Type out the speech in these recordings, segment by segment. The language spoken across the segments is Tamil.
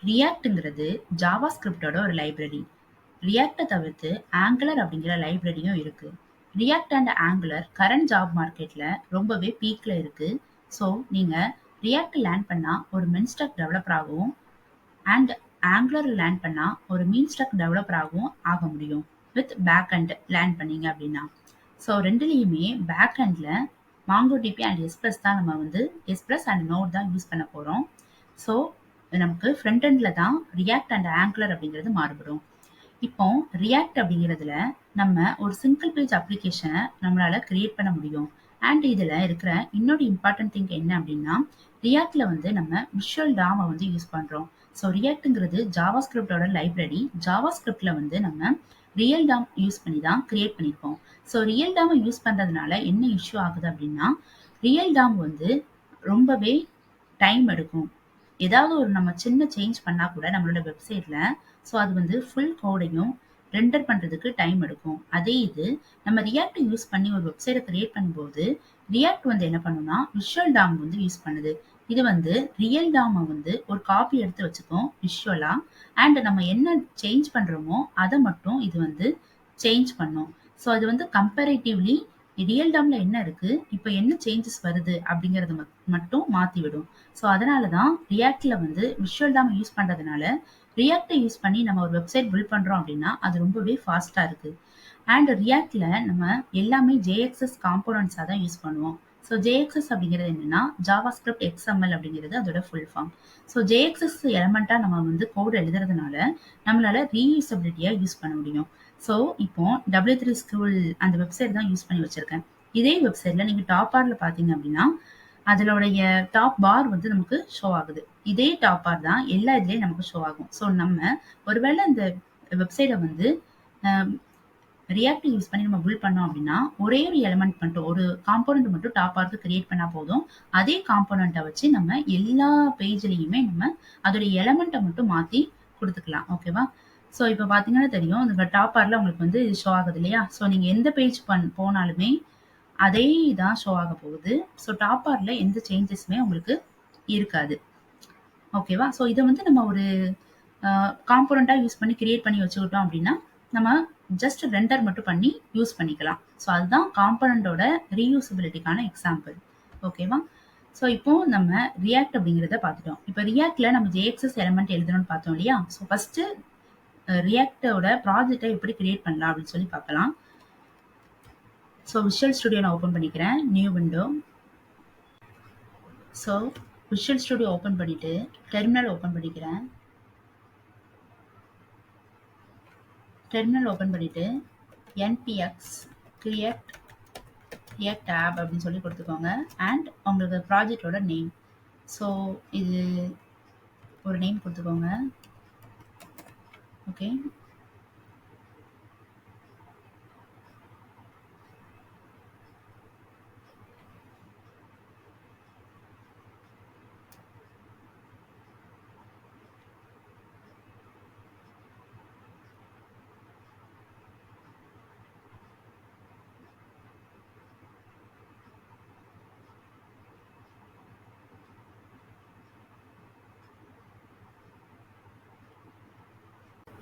ரியாக்ட்ங்கிறது ஜாவா ஸ்கிரிப்டோட ஒரு லைப்ரரி. ரியாக்ட்ட தவிர்த்து ஆங்குலர் அப்படிங்கிற லைப்ரரியும் இருக்கு. React and angular current job மார்க்கெட்ல ரொம்பவே பீக்ல இருக்கு. ஸோ நீங்க ரியாக்ட் லேர்ன் பண்ணா ஒரு மின்ஸ்டக் டெவலப்பராகவும் அண்ட் ஆங்குலர் லேர்ன் பண்ணா ஒரு மீன்ஸ்டக் டெவலப்பராகவும் ஆக முடியும். வித் பேக் அண்ட் லேர்ன் பண்ணீங்க அப்படின்னா. ஸோ ரெண்டுலேயுமே பேக் அண்ட்ல மாங்கோடிபி அண்ட் எஸ்பிரஸ் தான் நம்ம வந்து எஸ்பிரஸ் அண்ட் நோட் தான் யூஸ் பண்ண போகிறோம். ஸோ நமக்கு ஃப்ரண்ட் எண்டில் தான் ரியாக்ட் அண்ட் ஆங்குலர் அப்படிங்கிறது மாறுபடும். இப்போ ரியாக்ட் அப்படிங்கிறதுல நம்ம ஒரு சிங்கிள் பேஜ் அப்ளிகேஷனை நம்மளால கிரியேட் பண்ண முடியும். அண்ட் இதில் இருக்கிற இன்னொரு இம்பார்ட்டன்ட் திங் என்ன அப்படின்னா ரியாக்ட்ல வந்து நம்ம விஷுவல் டாமை வந்து யூஸ் பண்ணுறோம். ஸோ ரியாக்ட்ங்கிறது ஜாவா ஸ்கிரிப்டோட லைப்ரரி. ஜாவா ஸ்கிரிப்ட்ல வந்து நம்ம ரியல் டாம் யூஸ் பண்ணி தான் கிரியேட் பண்ணியிருக்கோம். ஸோ ரியல் டாமை யூஸ் பண்ணுறதுனால என்ன இஷ்யூ ஆகுது அப்படின்னா ரியல் டாம் வந்து ரொம்பவே டைம் எடுக்கும். ஏதாவது ஒரு நம்ம சின்ன சேஞ்ச் பண்ணா கூட நம்மளோட வெப்சைட்ல ஸோ அது வந்து ஃபுல் கோடையும் ரெண்டர் பண்றதுக்கு டைம் எடுக்கும். அதே இது நம்ம ரியாக்ட் யூஸ் பண்ணி ஒரு வெப்சைட்டை கிரியேட் பண்ணும்போது ரியாக்ட் வந்து என்ன பண்ணும்னா விஷுவல் டாம் வந்து யூஸ் பண்ணுது. இது வந்து ரியல் டாமை வந்து ஒரு காப்பி எடுத்து வச்சுக்கும் விஷுவலா. அண்ட் நம்ம என்ன சேஞ்ச் பண்றோமோ அதை மட்டும் இது வந்து சேஞ்ச் பண்ணும். ஸோ அது வந்து கம்பேரிட்டிவ்லி ரியல் டாம்ல என்ன இருக்கு இப்போ என்ன சேஞ்சஸ் வருது அப்படிங்கறது மட்டும் மாத்தி விடும். ஸோ அதனால தான் ரியாக்ட்ல வந்து விஷுவல் டாம் யூஸ் பண்றதுனால ரியாக்டை யூஸ் பண்ணி நம்ம ஒரு வெப்சைட் பில்ட் பண்றோம் அப்படின்னா அது ரொம்பவே ஃபாஸ்டா இருக்கு. அண்ட் ரியாக்ட்ல நம்ம எல்லாமே ஜேஎக்ஸ்எஸ் காம்போனன்ட்ஸாக தான் யூஸ் பண்ணுவோம். ஸோ ஜேஎக்ஸ்எஸ் அப்படிங்கிறது என்னன்னா ஜாவா ஸ்கிரிப்ட் எக்ஸ்எம்எல் அப்படிங்கிறது அதோட ஃபுல் ஃபார்ம். ஸோ ஜேஎக்ஸ்எஸ் எலமெண்ட்டா நம்ம வந்து கோட் எழுதுறதுனால நம்மளால ரீயூசபிலிட்டியா யூஸ் பண்ண முடியும். ஸோ இப்போ W3 ஸ்கூல் அந்த வெப்சைட் தான் யூஸ் பண்ணி வச்சிருக்கேன். இதே வெப்சைட்ல நீங்க டாப் பார்ல பாத்தீங்க அப்படின்னா அதனுடைய டாப் பார் வந்து நமக்கு ஷோ ஆகுது. இதே டாப் பார் தான் எல்லா இதுலயும் நமக்கு ஷோ ஆகும். ஸோ நம்ம ஒருவேளை இந்த வெப்சைட்டை வந்து ரியாக்ட் யூஸ் பண்ணி நம்ம பில்ட் பண்ணோம் அப்படின்னா ஒரே ஒரு எலிமெண்ட் மட்டும் ஒரு காம்போனன்ட் மட்டும் டாப் பார்க்கு கிரியேட் பண்ணா போதும். அதே காம்போனண்ட்டை வச்சு நம்ம எல்லா பேஜ்லயுமே நம்ம அதோட எலிமெண்ட்டை மட்டும் மாத்தி கொடுத்துக்கலாம். ஓகேவா? ஸோ இப்போ பார்த்தீங்கன்னா தெரியும் இந்த டாப் பார்ல உங்களுக்கு வந்து ஷோ ஆகுது இல்லையா? ஸோ நீங்க எந்த பேஜ் போனாலுமே அதே தான் ஷோ ஆக போகுது. ஸோ டாப் பார்ல எந்த சேஞ்சஸுமே உங்களுக்கு இருக்காது. ஓகேவா? ஸோ இதை வந்து நம்ம ஒரு காம்போனண்டா யூஸ் பண்ணி கிரியேட் பண்ணி வச்சுக்கிட்டோம் அப்படின்னா நம்ம ஜஸ்ட் ரெண்டர் மட்டும் பண்ணி யூஸ் பண்ணிக்கலாம். ஸோ அதுதான் காம்போனண்டோட ரீயூசபிலிட்டிக்கான எக்ஸாம்பிள். ஓகேவா? ஸோ இப்போ நம்ம ரியாக்ட் அப்படிங்கிறத பார்த்துட்டோம். இப்போ ரியாக்ட்ல நம்ம ஜேஎக்ஸ்எஸ் எலிமெண்ட் எழுதணும்னு பார்த்தோம் இல்லையா? ஸோ ஃபர்ஸ்ட் ரியாக்டோட ப்ராஜெக்டை எப்படி கிரியேட் பண்ணலாம் அப்படின்னு சொல்லி பார்க்கலாம். ஸோ விஷுவல் ஸ்டுடியோ நான் ஓப்பன் பண்ணிக்கிறேன். New window. So visual studio open பண்ணிட்டு டெர்மினல் ஓப்பன் பண்ணிக்கிறேன். டெர்மினல் ஓப்பன் பண்ணிட்டு npx create tab அப்படின்னு சொல்லி கொடுத்துக்கோங்க. அண்ட் உங்களுக்கு ப்ராஜெக்டோட நேம். ஸோ இது ஒரு நேம் கொடுத்துக்கோங்க. ஓகே.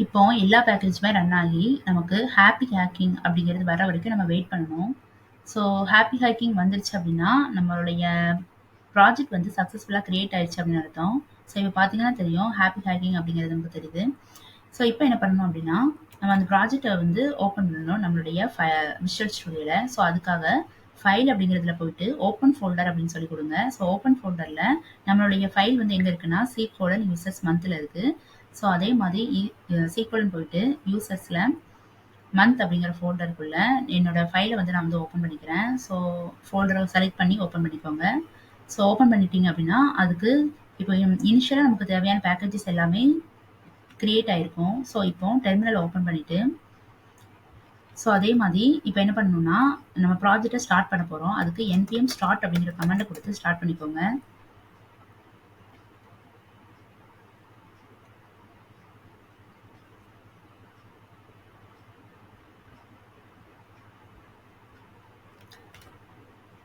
இப்போ எல்லா பேக்கேஜுமே ரன் ஆகி நமக்கு ஹாப்பி ஹேக்கிங் அப்படிங்கிறது வர வரைக்கும் நம்ம வெயிட் பண்ணணும். ஸோ ஹாப்பி ஹேக்கிங் வந்துருச்சு அப்படின்னா நம்மளுடைய ப்ராஜெக்ட் வந்து சக்ஸஸ்ஃபுல்லாக கிரியேட் ஆயிடுச்சு அப்படின்னு அர்த்தம். ஸோ இப்போ பார்த்தீங்கன்னா தெரியும் ஹாப்பி ஹேக்கிங் அப்படிங்கிறது நமக்கு தெரியுது. ஸோ இப்போ என்ன பண்ணணும் அப்படின்னா நம்ம அந்த ப்ராஜெக்டை வந்து ஓப்பன் பண்ணணும் நம்மளுடைய விஷுவல் ஸ்டுடியோவில். ஸோ அதுக்காக ஃபைல் அப்படிங்கிறதுல போயிட்டு ஓப்பன் ஃபோல்டர் அப்படின்னு சொல்லி கொடுங்க. ஸோ ஓப்பன் ஃபோல்டரில் நம்மளுடைய ஃபைல் வந்து எங்கே இருக்குன்னா சீக்வலன் யூசர்ஸ் மந்தில் இருக்குது. ஸோ அதே மாதிரி சீக்வலன் போயிட்டு யூசர்ஸில் மந்த் அப்படிங்கிற ஃபோல்டருக்குள்ள என்னோட ஃபைலை வந்து நான் வந்து ஓப்பன் பண்ணிக்கிறேன். ஸோ ஃபோல்டரை செலக்ட் பண்ணி ஓப்பன் பண்ணிக்கோங்க. ஸோ ஓப்பன் பண்ணிட்டீங்க அப்படின்னா அதுக்கு இப்போ இனிஷியலாக நமக்கு தேவையான பேக்கேஜஸ் எல்லாமே கிரியேட் ஆயிருக்கும். ஸோ இப்போ டெர்மினல் ஓப்பன் பண்ணிட்டு ஸோ அதே மாதிரி இப்போ என்ன பண்ணணும்னா நம்ம ப்ராஜெக்டை ஸ்டார்ட் பண்ண போகிறோம். அதுக்கு npm start அப்படிங்கிற கமெண்டை கொடுத்து ஸ்டார்ட் பண்ணிக்கோங்க.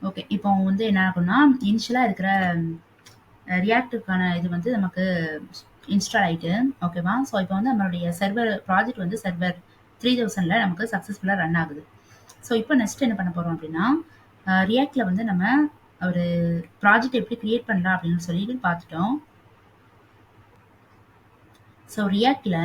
ஓகே. இப்போ வந்து என்ன ஆகும்னா இனிஷியலாக இருக்கிற ரியாக்ட்டுக்கான இது வந்து நமக்கு இன்ஸ்டால் ஆயிட்டு. ஓகேவா? ஸோ இப்போ வந்து நம்மளுடைய சர்வர் ப்ராஜெக்ட் வந்து சர்வர் 3000ல நமக்கு சக்ஸஸ்ஃபுல்லா ரன் ஆகுது. ஸோ இப்போ நெக்ஸ்ட் என்ன பண்ண போறோம் அப்படின்னா, ரியாக்ட்ல வந்து நம்ம ஒரு ப்ராஜெக்ட் எப்படி கிரியேட் பண்ணலாம் அப்படின்னு சொல்லிட்டு பார்த்துட்டோம். ஸோ ரியாக்ட்ல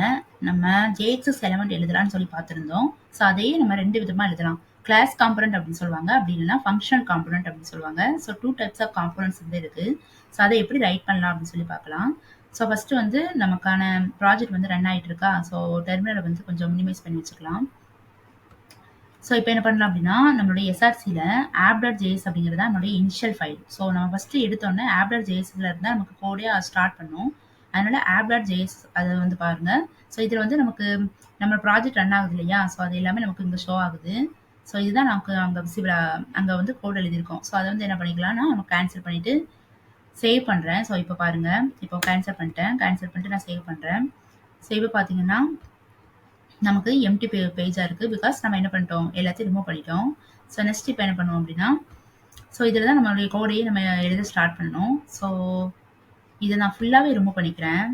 நம்ம ஜேஎக்ஸ்எஸ் எலமெண்ட் எழுதலாம்னு சொல்லி பார்த்துருந்தோம். ஸோ அதையே நம்ம 2 விதமா எழுதலாம். கிளாஸ் காம்போனன்ட் அப்படின்னு சொல்லுவாங்க. அப்படி இல்லைன்னா ஃபங்ஷனல் காம்போனன்ட் அப்படின்னு சொல்லுவாங்க. ஸோ 2 டைப்ஸ் ஆஃப் காம்போனன்ட்ஸ் வந்து இருக்கு. ஸோ அதை எப்படி ரைட் பண்ணலாம் அப்படின்னு சொல்லி பார்க்கலாம். ஸோ ஃபர்ஸ்ட் வந்து நமக்கான ப்ராஜெக்ட் வந்து ரன் ஆயிட்டு இருக்கா. ஸோ டெர்மினலை வந்து கொஞ்சம் மினிமைஸ் பண்ணி வச்சுக்கலாம். ஸோ இப்போ என்ன பண்ணலாம் அப்படின்னா, நம்மளுடைய எஸ்ஆர்சியில் app.js அப்படிங்கிறது தான் நம்மளுடைய இனிஷியல் ஃபைல். ஸோ நம்ம ஃபஸ்ட்டு எடுத்தோன்னே app.jsல இருந்தால் நமக்கு கோடே ஸ்டார்ட் பண்ணும். அதனால app.js அதை வந்து பாருங்க. ஸோ இதில் வந்து நமக்கு நம்ம ப்ராஜெக்ட் ரன் ஆகுது இல்லையா? ஸோ அது எல்லாமே நமக்கு இங்கே ஷோ ஆகுது. ஸோ இதுதான் நமக்கு அங்கே விசிபிளாக அங்கே வந்து கோட் எழுதியிருக்கோம். ஸோ அதை வந்து என்ன பண்ணிக்கலாம்னா நம்ம கேன்சல் பண்ணிவிட்டு சேவ் பண்ணுறேன். ஸோ இப்போ பாருங்கள், இப்போ கேன்சல் பண்ணிட்டேன். கேன்சல் பண்ணிட்டு நான் சேவ் பண்ணுறேன். ஸோ இப்போ பார்த்தீங்கன்னா நமக்கு எம்டி பேஜாக இருக்குது. பிகாஸ் நம்ம என்ன பண்ணிட்டோம், எல்லாத்தையும் ரிமூவ் பண்ணிட்டோம். ஸோ நெக்ஸ்ட் இப்போ என்ன பண்ணுவோம் அப்படின்னா, ஸோ இதில் தான் நம்மளுடைய கோடையே நம்ம எழுத ஸ்டார்ட் பண்ணணும். ஸோ இதை நான் ஃபுல்லாகவே ரிமூவ் பண்ணிக்கிறேன்.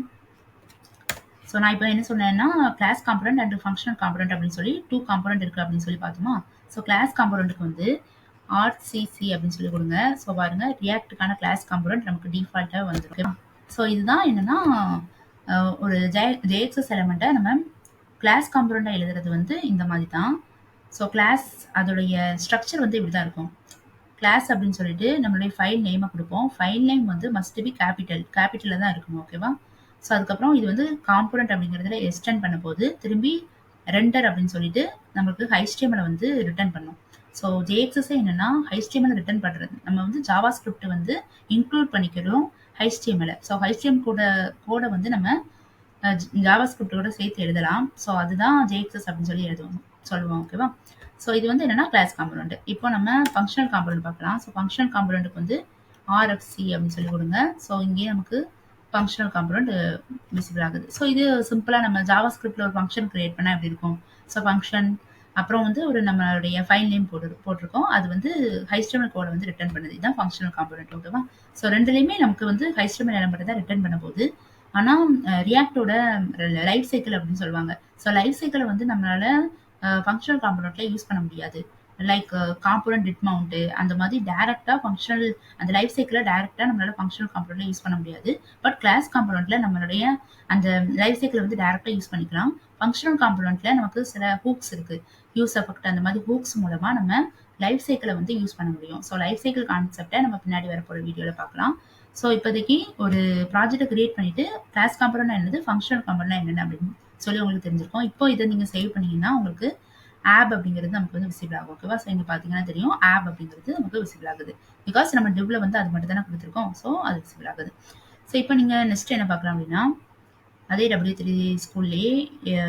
ஸோ நான் இப்போ என்ன சொன்னேன்னா, class component and functional component அப்படின்னு சொல்லி 2 காம்போனன்ட் இருக்குது அப்படின்னு சொல்லி பார்த்தோமா. ஸோ கிளாஸ் காம்போனன்ட்டுக்கு வந்து ஆர்சிசி அப்படின்னு சொல்லி கொடுங்க. ஸோ பாருங்கள், ரியாக்ட்டுக்கான கிளாஸ் காம்போனன்ட் நமக்கு டிஃபால்ட்டாக வந்துடும். ஸோ இதுதான் என்னென்னா, ஒரு ஜேஎக்ஸ்எஸ் எலமெண்ட்டை நம்ம கிளாஸ் காம்போனண்ட்டாக எழுதுறது வந்து இந்த மாதிரி தான். ஸோ கிளாஸ் அதோடைய ஸ்ட்ரக்சர் வந்து இப்படி தான் இருக்கும். கிளாஸ் அப்படின்னு சொல்லிட்டு நம்மளுடைய ஃபைல் நேமை கொடுப்போம். ஃபைல் நேம் வந்து மஸ்ட் பி கேபிட்டலில் தான் இருக்கணும். ஓகேவா? ஸோ அதுக்கப்புறம் இது வந்து காம்போனன்ட் அப்படிங்கிறதுல எக்ஸ்டெண்ட் பண்ண போது திரும்பி ரெண்டர் அப்படின்னு சொல்லிட்டு நம்மளுக்கு HTML வந்து ரிட்டர்ன் பண்ணும். ஸோ ஜேஎக்ஸ்எஸ் என்னன்னா HTML ரிட்டர்ன் பண்ணுறது. நம்ம வந்து ஜாவா ஸ்கிரிப்ட் வந்து இன்க்ளூட் பண்ணிக்கிறோம் HTML. ஸோ HTML கோடை வந்து நம்ம ஜாவா ஸ்கிரிப்டோட சேர்த்து எழுதலாம். ஸோ அதுதான் ஜேஎக்ஸ்எஸ் அப்படின்னு சொல்லி சொல்லுவோம். ஓகேவா? ஸோ இது வந்து என்னன்னா கிளாஸ் காம்போனன்ட். இப்போ நம்ம ஃபங்க்ஷனல் காம்போனன்ட் பார்க்கலாம். ஸோ ஃபங்க்ஷனல் காம்போனன்ட்டுக்கு வந்து ஆர்எஃப்சி அப்படின்னு சொல்லி கொடுங்க. ஸோ இங்கேயே நமக்கு ஃபங்க்ஷனல் காம்போனன்ட் விசிபிள் ஆகுது. ஸோ இது சிம்பிளாக நம்ம ஜாவா ஸ்கிரிப்டில் ஒரு ஃபங்க்ஷன் கிரியேட் பண்ணால் எப்படி இருக்கும். ஸோ ஃபங்க்ஷன் அப்புறம் வந்து ஒரு நம்மளுடைய ஃபைல் நேம் போட்டிருக்கோம். அது வந்து HTML கோடை வந்து ரிட்டர்ன் பண்ணுது. இதுதான் ஃபங்க்ஷனல் காம்போனன்ட். ஓகேவா? ஸோ ரெண்டுலேயுமே நமக்கு வந்து HTML எலமெண்ட் தான் ரிட்டர்ன் பண்ண போகுது. ஆனால் ரியாக்டோட லைஃப் சைக்கிள் அப்படின்னு சொல்லுவாங்க. ஸோ லைஃப் சைக்கிளை வந்து நம்மளால ஃபங்க்ஷனல் காம்போனன்ட்ல யூஸ் பண்ண முடியாது. லைக் காம்போனன்ட் டிட் மவுண்ட் அந்த மாதிரி டைரக்டா ஃபங்க்ஷனல் அந்த லைஃப் சைக்கிளை டைரக்டா நம்மளால ஃபங்க்ஷனல் காம்போனன்ட்ல யூஸ் பண்ண முடியாது. பட் கிளாஸ் காம்போனன்ட்ல நம்மளுடைய அந்த லைஃப் சைக்கிளை வந்து டைரக்டா யூஸ் பண்ணிக்கலாம். ஃபங்க்ஷனல் காம்போனன்ட்ல நமக்கு சில ஹூக்ஸ் இருக்கு. யூஸ் எஃபெக்ட் அந்த மாதிரி ஹூக்ஸ் மூலமா நம்ம லைஃப் சைக்கிளை வந்து யூஸ் பண்ண முடியும். ஸோ லைஃப் சைக்கிள் கான்செப்டை நம்ம பின்னாடி வரப்போற வீடியோல பார்க்கலாம். ஸோ இப்போதைக்கு ஒரு ப்ராஜெக்ட்டை கிரியேட் பண்ணிட்டு கிளாஸ் காம்போனன்ட் என்னது, ஃபங்க்ஷனல் காம்போனன்ட் என்னென்ன அப்படின்னு சொல்லி உங்களுக்கு தெரிஞ்சிருக்கும். இப்போ இதை நீங்க சேவ் பண்ணீங்கன்னா உங்களுக்கு ஆப் அப்படிங்கிறது நமக்கு வந்து விசிபிள் ஆகும். ஓகேவா? ஸோ இங்க பாத்தீங்கன்னா தெரியும் ஆப் அப்படிங்கிறது நமக்கு விசிபிள் ஆகுது. பிகாஸ் நம்ம டிவ்ல வந்து அது மட்டும் தானே கொடுத்துருக்கோம். ஸோ அது விசிபிள் ஆகுது. ஸோ இப்போ நீங்க நெக்ஸ்ட் என்ன பார்க்கலாம் அப்படின்னா, அதே W3 ஸ்கூல்லேயே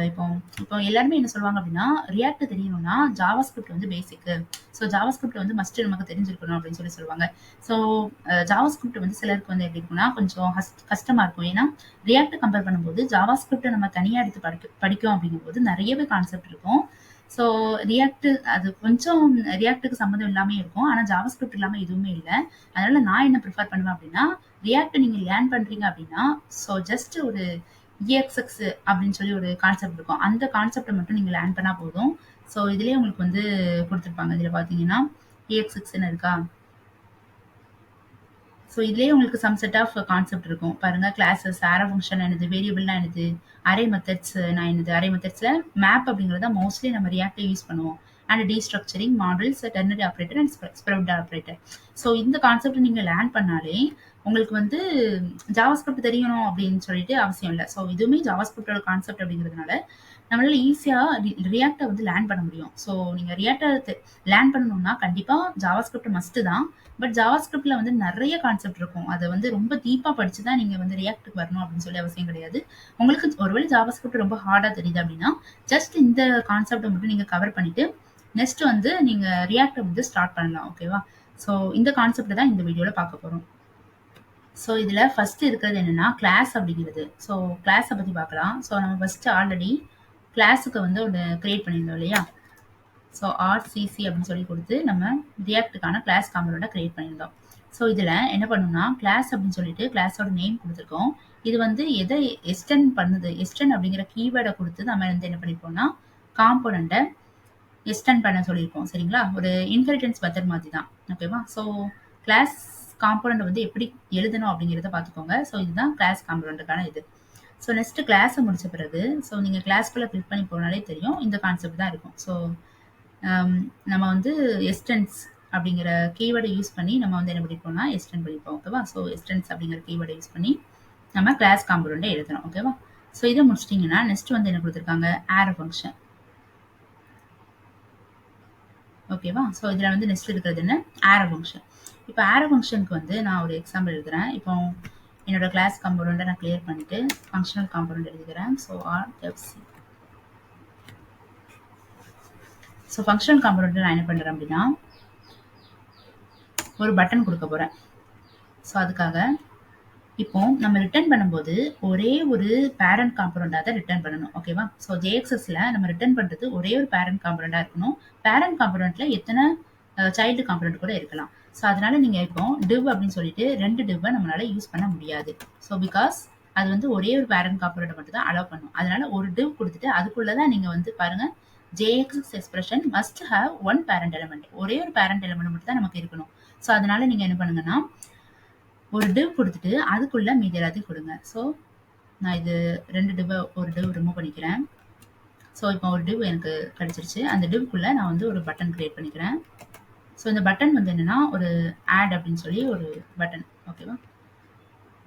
இப்போ எல்லாருமே என்ன சொல்லுவாங்க அப்படின்னா, ரியாக்ட் தெரியணும்னா ஜாவா ஸ்கிரிப்ட் வந்து பேசிக். ஸோ ஜாவா ஸ்கிரிப்ட் வந்து மஸ்ட் நமக்கு தெரிஞ்சிருக்கணும் அப்படின்னு சொல்லி சொல்லுவாங்க. ஸோ ஜாவா ஸ்கிரிப்ட் வந்து சிலருக்கு வந்து எப்படி இருக்கும்னா கொஞ்சம் கஷ்டமா இருக்கும். ஏன்னா ரியாக்ட் கம்பேர் பண்ணும்போது ஜாவா ஸ்கிரிப்ட் நம்ம தனியாக எடுத்து படிக்கும் அப்படிங்கும்போது நிறையவே கான்செப்ட் இருக்கும். ஸோ ரியாக்ட் அது கொஞ்சம் ரியாக்ட்டுக்கு சம்மந்தம் இல்லாமே இருக்கும். ஆனால் ஜாவா ஸ்கிரிப்ட் இல்லாமல் எதுவுமே இல்லை. அதனால நான் என்ன ப்ரிஃபர் பண்ணுவேன் அப்படின்னா, ரியாக்ட் நீங்கள் லேர்ன் பண்ணுறீங்க அப்படின்னா ஸோ ஜஸ்ட் ஒரு EXX அப்படின்னு சொல்லி ஒரு கான்செப்ட் இருக்கும். அந்த கான்செப்டை மட்டும் நீங்கள் லேர்ன் பண்ணால் போதும். ஸோ இதுலேயே உங்களுக்கு வந்து கொடுத்துருப்பாங்க. இதில் பார்த்தீங்கன்னா EXXன்னு இருக்கா. ஸோ இதுலேயே உங்களுக்கு சம் செட் ஆஃப் கான்செப்ட் இருக்கும். பாருங்க, கிளாஸஸ், அரே ஃபங்க்ஷன் என்னது, வேரியபிள்னா என்னது, அரே மெத்தட்ஸ் நான் என்னது. அரே மெத்தட்ஸில் மேப் அப்படிங்கிறத மோஸ்ட்லி நம்ம ரியாக்டை யூஸ் பண்ணுவோம். And destructuring, modules, ternary operator and spread operator. So இந்த கான்செப்ட் நீங்கள் லேர்ன் பண்ணாலே உங்களுக்கு வந்து ஜாவா ஸ்கிரிப்ட் தெரியணும் அப்படின்னு சொல்லிட்டு அவசியம் இல்லை. ஸோ இதுவுமே ஜாவா ஸ்கிரிப்டோட கான்செப்ட் அப்படிங்கிறதுனால நம்மளால ஈஸியாக ரியாக்டை வந்து லேர்ன் பண்ண முடியும். ஸோ நீங்கள் ரியாக்டை லேர்ன் பண்ணணும்னா கண்டிப்பாக ஜாவா ஸ்கிரிப்ட் மஸ்ட்டு தான். பட் ஜாவா ஸ்கிரிப்ட்ல வந்து நிறைய கான்செப்ட் இருக்கும். அதை வந்து ரொம்ப டீப்பாக படிச்சு தான் நீங்கள் வந்து ரியாக்ட்டுக்கு வரணும் அப்படின்னு சொல்லி அவசியம் கிடையாது. உங்களுக்கு ஒருவேளை ஜாவா ஸ்கிரிப்ட் ரொம்ப ஹார்டாக தெரியுது அப்படின்னா ஜஸ்ட் இந்த கான்செப்டை மட்டும் நீங்கள் கவர் பண்ணிட்டு நெக்ஸ்ட் வந்து நீங்கள் ரியாக்டை வந்து ஸ்டார்ட் பண்ணலாம். ஓகேவா? ஸோ இந்த கான்செப்ட் தான் இந்த வீடியோவில் பார்க்க போகிறோம். ஸோ இதில் ஃபர்ஸ்ட் இருக்கிறது என்னன்னா கிளாஸ் அப்படிங்கிறது. ஸோ கிளாஸை பற்றி பார்க்கலாம். ஸோ நம்ம ஃபர்ஸ்ட் ஆல்ரெடி கிளாஸுக்கு வந்து ஒன்று கிரியேட் பண்ணியிருந்தோம் இல்லையா. ஸோ RCC அப்படின்னு சொல்லி கொடுத்து நம்ம ரியாக்ட்டுக்கான கிளாஸ் காம்போனண்ட்டை கிரியேட் பண்ணியிருந்தோம். ஸோ இதில் என்ன பண்ணணும்னா கிளாஸ் அப்படின்னு சொல்லிட்டு கிளாஸோட நேம் கொடுத்துருக்கோம். இது வந்து எதை எக்ஸ்டெண்ட் பண்ணுது, எக்ஸ்டெண்ட் அப்படிங்கிற கீவேர்டை கொடுத்து நம்ம வந்து என்ன பண்ணிப்போம்னா காம்போனண்ட்டை எக்ஸ்டெண்ட் பண்ண சொல்லியிருக்கோம். சரிங்களா? ஒரு இன்ஹெரிட்டன்ஸ் மெத்தட் மாதிரி தான். ஓகேவா? ஸோ கிளாஸ் காம்போனண்ட் வந்து எப்படி எழுதணும் அப்படிங்கிறத பார்த்துக்கோங்க. ஸோ இதுதான் கிளாஸ் காம்போனண்ட்டுக்கான இது. ஸோ நெக்ஸ்ட் கிளாஸை முடிச்ச பிறகு ஸோ நீங்கள் கிளாஸ்க்குள்ளே கிளிக் பண்ணி போனாலே தெரியும் இந்த கான்செப்ட் தான் இருக்கும். ஸோ நம்ம வந்து எக்ஸ்டென்ஸ் அப்படிங்கிற கீவேர்டை யூஸ் பண்ணி நம்ம வந்து என்ன பண்ணிப்போம்னா எக்ஸ்டெண்ட் பண்ணிப்போம். ஓகேவா? ஸோ எக்ஸ்டென்ஸ் அப்படிங்கிற கீவேர்டை யூஸ் பண்ணி நம்ம கிளாஸ் காம்போனண்ட்டை எழுதணும். ஓகேவா? ஸோ இதை முடிச்சிட்டிங்கன்னா நெக்ஸ்ட் வந்து என்ன கொடுத்துருக்காங்க, ஆரோ ஃபங்க்ஷன். ஓகேவா? ஸோ இதில் வந்து நெக்ஸ்ட் இருக்கிறது என்ன, ஆரோ ஃபங்க்ஷன். இப்போ ஆரோ ஃபங்க்ஷனுக்கு வந்து நான் ஒரு எக்ஸாம்பிள் எழுதுறேன். இப்போ என்னோட கிளாஸ் காம்போனண்ட்டை நான் கிளியர் பண்ணிட்டு ஃபங்க்ஷனல் காம்போனண்ட் எழுதிக்கிறேன். So RFC. ஸோ ஃபங்க்ஷனல் காம்போனண்ட்டை நான் என்ன பண்ணுறேன் அப்படின்னா ஒரு பட்டன் கொடுக்க போகிறேன். ஸோ அதுக்காக இப்போ நம்ம ரிட்டர்ன் பண்ணும்போது ஒரே ஒரு பேரண்ட் காம்போனண்டாக தான் ரிட்டர்ன் பண்ணணும். ஓகேவா? ஸோ ஜேஎக்ஸ்எஸ்ல நம்ம ரிட்டர்ன் பண்ணுறது ஒரே ஒரு பேரண்ட் காம்போனண்டாக இருக்கணும். பேரண்ட் காம்போனண்ட்ல எத்தனை சைல்டு காம்போனண்ட் கூட இருக்கலாம். ஸோ அதனால நீங்கள் இப்போ டிவ் அப்படின்னு சொல்லிட்டு 2 டிவ்வை நம்மளால யூஸ் பண்ண முடியாது. ஸோ பிகாஸ் அது வந்து ஒரே ஒரு பேரண்ட் காம்போனண்ட் மட்டும் தான் அலோவ் பண்ணும். அதனால ஒரு டிவ் கொடுத்துட்டு அதுக்குள்ளே தான் நீங்கள் வந்து பாருங்க, JSX expression must have one parent element. ஒரே ஒரு பேரண்ட் எலிமெண்ட் மட்டும் தான் நமக்கு இருக்கணும். ஸோ அதனால நீங்கள் என்ன பண்ணுங்கன்னா ஒரு டிவ் கொடுத்துட்டு அதுக்குள்ள மீதி எல்லாத்தையும் கொடுங்க. ஸோ நான் இது 2 டிவ்வை ஒரு டிவ் ரிமூவ் பண்ணிக்கிறேன். ஸோ இப்போ ஒரு டிவ் எனக்கு கிடைச்சிருச்சு. அந்த டிவ்க்குள்ள நான் வந்து ஒரு பட்டன் கிரியேட் பண்ணிக்கிறேன். ஸோ இந்த பட்டன் வந்து என்னன்னா ஒரு ஆட் அப்படின்னு சொல்லி ஒரு பட்டன். ஓகேவா?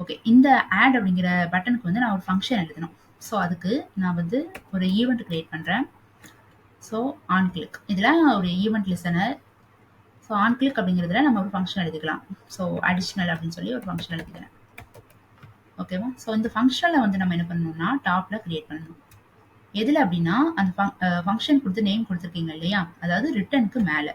ஓகே, இந்த ஆட் அப்படிங்கிற பட்டனுக்கு வந்து நான் ஒரு ஃபங்க்ஷன் எழுதணும். ஸோ அதுக்கு நான் வந்து ஒரு ஈவெண்ட் கிரியேட் பண்ணுறேன். ஸோ ஆன் கிளிக், இதில் ஒரு event listener. So on click அப்படிங்கிறதுல நம்ம ஒரு ஃபங்க்ஷன் எழுதிக்கலாம். ஸோ அடிஷ்னல் அப்படின்னு சொல்லி ஒரு ஃபங்க்ஷன் எழுதிக்கிறேன். ஓகேவா? ஸோ இந்த ஃபங்க்ஷனில் வந்து நம்ம என்ன பண்ணணும்னா டாப்பில் கிரியேட் பண்ணணும். எதில் அப்படின்னா அந்த ஃபங்க்ஷன் கொடுத்து நேம் கொடுத்துருக்கீங்க இல்லையா, அதாவது ரிட்டனுக்கு மேலே,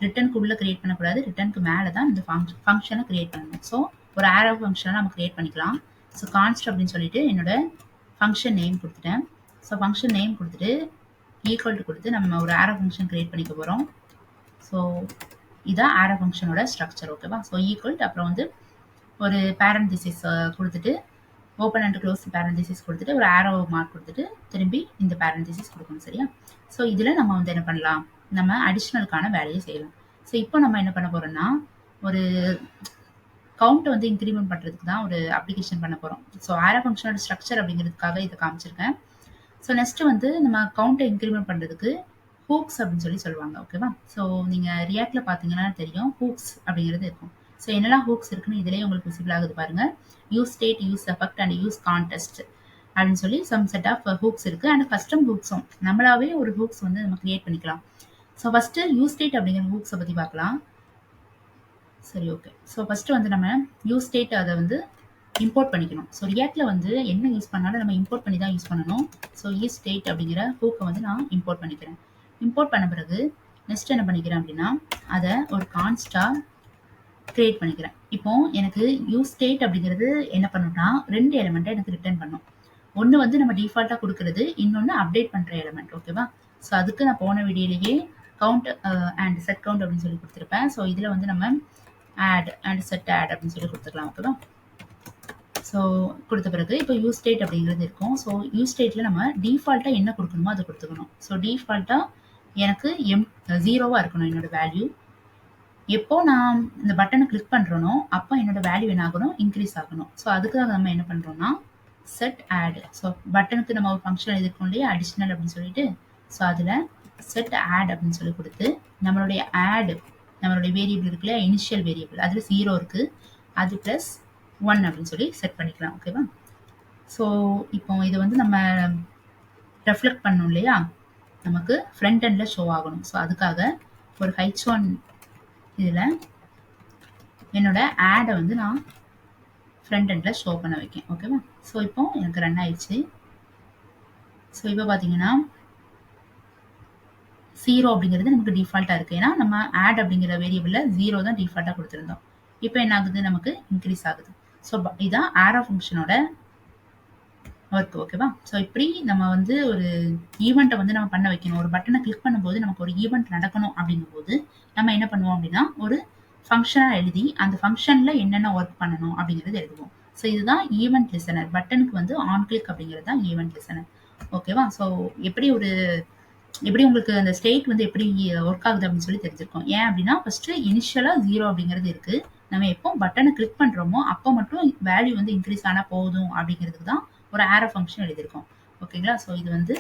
ரிட்டனுக்கு உள்ளே கிரியேட் பண்ணக்கூடாது, ரிட்டனுக்கு மேலே தான் இந்த ஃபங்க்ஷனை கிரியேட் பண்ணணும். ஸோ ஒரு ஆரோ ஃபங்க்ஷனை நம்ம கிரியேட் பண்ணிக்கலாம். ஸோ கான்ஸ்ட் அப்படின்னு சொல்லிட்டு என்னோட ஃபங்க்ஷன் நேம் கொடுத்துட்டேன். ஸோ ஃபங்க்ஷன் நேம் கொடுத்துட்டு ஈக்குவல் டு கொடுத்து நம்ம ஒரு ஆரோ ஃபங்க்ஷன் கிரியேட் பண்ணிக்க போகிறோம். ஸோ இதான் ஆரோ ஃபங்க்ஷனோட ஸ்ட்ரக்சர். ஓகேவா? ஸோ ஈக்குவல் அப்புறம் வந்து ஒரு பேரண்டிசிஸ் கொடுத்துட்டு ஓப்பன் அண்ட் க்ளோஸ் பேரண்டிசிஸ் கொடுத்துட்டு ஒரு ஆரோ மார்க் கொடுத்துட்டு திரும்பி இந்த பேரண்டிசிஸ் கொடுக்கணும். சரியா? ஸோ இதில் நம்ம வந்து என்ன பண்ணலாம், நம்ம அடிஷ்னலுக்கான வேலையை செய்யலாம். ஸோ இப்போ நம்ம என்ன பண்ண போகிறோம்னா ஒரு கவுண்ட்டை வந்து இன்க்ரிமெண்ட் பண்ணுறதுக்கு தான் ஒரு அப்ளிகேஷன் பண்ண போகிறோம். ஸோ ஆரோ ஃபங்க்ஷனோட ஸ்ட்ரக்சர் அப்படிங்கிறதுக்காக இதை காமிச்சிருக்கேன். ஸோ நெக்ஸ்ட்டு வந்து நம்ம கவுண்ட்டை இன்க்ரிமெண்ட் பண்ணுறதுக்கு ஹூக்ஸ் அப்படின்னு சொல்லி சொல்லுவாங்க. ஓகேவா? ஸோ நீங்கள் ரியாக்டில் பார்த்தீங்கன்னா தெரியும் ஹூக்ஸ் அப்படிங்கிறது இருக்கும். ஸோ என்னெல்லாம் ஹூக்ஸ் இருக்குன்னு இதிலேயே உங்களுக்கு விசிபிள் ஆகுது பாருங்கள். Use state, use effect and use context அப்படின்னு சொல்லி சம் செட் ஆஃப் ஹூக்ஸ் இருக்குது. அண்ட் கஸ்டம் ஹூக்ஸும் நம்மளாவே ஒரு ஹூக்ஸ் வந்து நம்ம கிரியேட் பண்ணிக்கலாம். ஸோ ஃபஸ்ட்டு யூஸ் ஸ்டேட் அப்படிங்கிற ஹூக்ஸை பற்றி பார்க்கலாம். சரி, ஓகே. ஸோ ஃபஸ்ட்டு வந்து நம்ம யூஸ் ஸ்டேட் அதை வந்து இம்போர்ட் பண்ணிக்கணும். ஸோ ரியாக்டில் வந்து என்ன யூஸ் பண்ணாலும் நம்ம இம்போர்ட் பண்ணி தான் யூஸ் பண்ணணும். ஸோ யூஸ் ஸ்டேட் அப்படிங்கிற ஹூக்கை வந்து நான் இம்போர்ட் பண்ணிக்கிறேன். இம்போர்ட் பண்ண பிறகு நெக்ஸ்ட் என்ன பண்ணிக்கிறேன் அப்படின்னா அதை ஒரு கான்ஸ்டாக கிரியேட் பண்ணிக்கிறேன். இப்போ எனக்கு யூஸ் ஸ்டேட் அப்படிங்கிறது என்ன பண்ணணும்னா 2 எலிமெண்ட்டை எனக்கு ரிட்டர்ன் பண்ணும். ஒன்று வந்து நம்ம டிஃபால்ட்டாக கொடுக்குறது, இன்னொன்று அப்டேட் பண்ணுற எலிமெண்ட். ஓகேவா? ஸோ அதுக்கு நான் போன வீடியோலேயே கவுண்ட் அண்ட் செட் கவுண்ட் அப்படின்னு சொல்லி கொடுத்துருப்பேன். ஸோ இதில் வந்து நம்ம ஆட் அண்ட் செட் ஆட் அப்படின்னு சொல்லி கொடுத்துக்கலாம். ஓகேவா? ஸோ கொடுத்த பிறகு இப்போ யூஸ் ஸ்டேட் அப்படிங்கிறது இருக்கும். ஸோ யூஸ் ஸ்டேட்டில் நம்ம டிஃபால்ட்டாக என்ன கொடுக்கணுமோ அதை கொடுத்துக்கணும். ஸோ டிஃபால்ட்டாக எனக்கு 0வாக இருக்கணும் என்னோட வேல்யூ. எப்போ நான் இந்த பட்டனை கிளிக் பண்ணுறனோ அப்போ என்னோட வேல்யூ என்ன ஆகணும், இன்க்ரீஸ் ஆகணும். ஸோ அதுக்காக நம்ம என்ன பண்ணுறோம்னா செட் ஆட். ஸோ பட்டனுக்கு நம்ம ஒரு ஃபங்க்ஷன் எழுதிருக்கோம் இல்லையா, அடிஷ்னல் அப்படின்னு சொல்லிட்டு. ஸோ அதில் செட் ஆட் அப்படின்னு சொல்லி கொடுத்து நம்மளுடைய ஆட், நம்மளுடைய வேரியபிள் இருக்கு இல்லையா, இனிஷியல் வேரியபிள், அதில் 0 இருக்குது, அது ப்ளஸ் 1 அப்படின்னு சொல்லி செட் பண்ணிக்கலாம். ஓகேவா? ஸோ இப்போ இது வந்து நம்ம ரெஃப்ளெக்ட் பண்ணணும் இல்லையா, நமக்கு ஃப்ரண்ட் எண்டில் ஷோ ஆகணும். ஸோ அதுக்காக ஒரு H1 இதில் என்னோட ஆடை வந்து நான் ஃப்ரண்ட் எண்டில் ஷோ பண்ண வைக்கேன். ஓகேவா? ஸோ இப்போ எனக்கு ரன் ஆயிடுச்சு. ஸோ இப்போ பார்த்தீங்கன்னா 0 அப்படிங்கிறது நமக்கு டிஃபால்ட்டாக இருக்குது. ஏன்னா நம்ம ஆட் அப்படிங்கிற வேரியபிளில் 0 தான் டிஃபால்ட்டாக கொடுத்துருந்தோம். இப்போ என்ன ஆகுது, நமக்கு இன்க்ரீஸ் ஆகுது. ஸோ இதுதான் ஆரோ ஃபங்க்ஷனோட ஒர்க். ஓகேவா? ஸோ இப்படி நம்ம வந்து ஒரு ஈவெண்ட்டை வந்து நம்ம பண்ண வைக்கணும். ஒரு பட்டனை கிளிக் பண்ணும்போது நமக்கு ஒரு ஈவெண்ட் நடக்கணும் அப்படிங்கும்போது நம்ம என்ன பண்ணுவோம் அப்படின்னா ஒரு ஃபங்ஷனாக எழுதி அந்த ஃபங்ஷனில் என்னென்ன ஒர்க் பண்ணணும் அப்படிங்கிறது எழுதுவோம். ஸோ இதுதான் ஈவென்ட் லிசனர். பட்டனுக்கு வந்து ஆன் கிளிக் அப்படிங்கிறது தான் ஈவென்ட் லிசனர். ஓகேவா? ஸோ எப்படி ஒரு எப்படி உங்களுக்கு அந்த ஸ்டேட் வந்து எப்படி ஒர்க் ஆகுது அப்படின்னு சொல்லி தெரிஞ்சிருக்கும். ஏன் அப்படின்னா ஃபர்ஸ்ட் இனிஷியலா 0 அப்படிங்கிறது இருக்கு. நம்ம எப்போ பட்டனை கிளிக் பண்றோமோ அப்போ மட்டும் வேல்யூ வந்து இன்க்ரீஸ் ஆனா போதும் அப்படிங்கிறதுக்கு தான் ஒரு ஆரோ ஃபங்க்ஷன் எழுதியிருக்கோம். ஓகேங்களா? ஸோ இது வந்து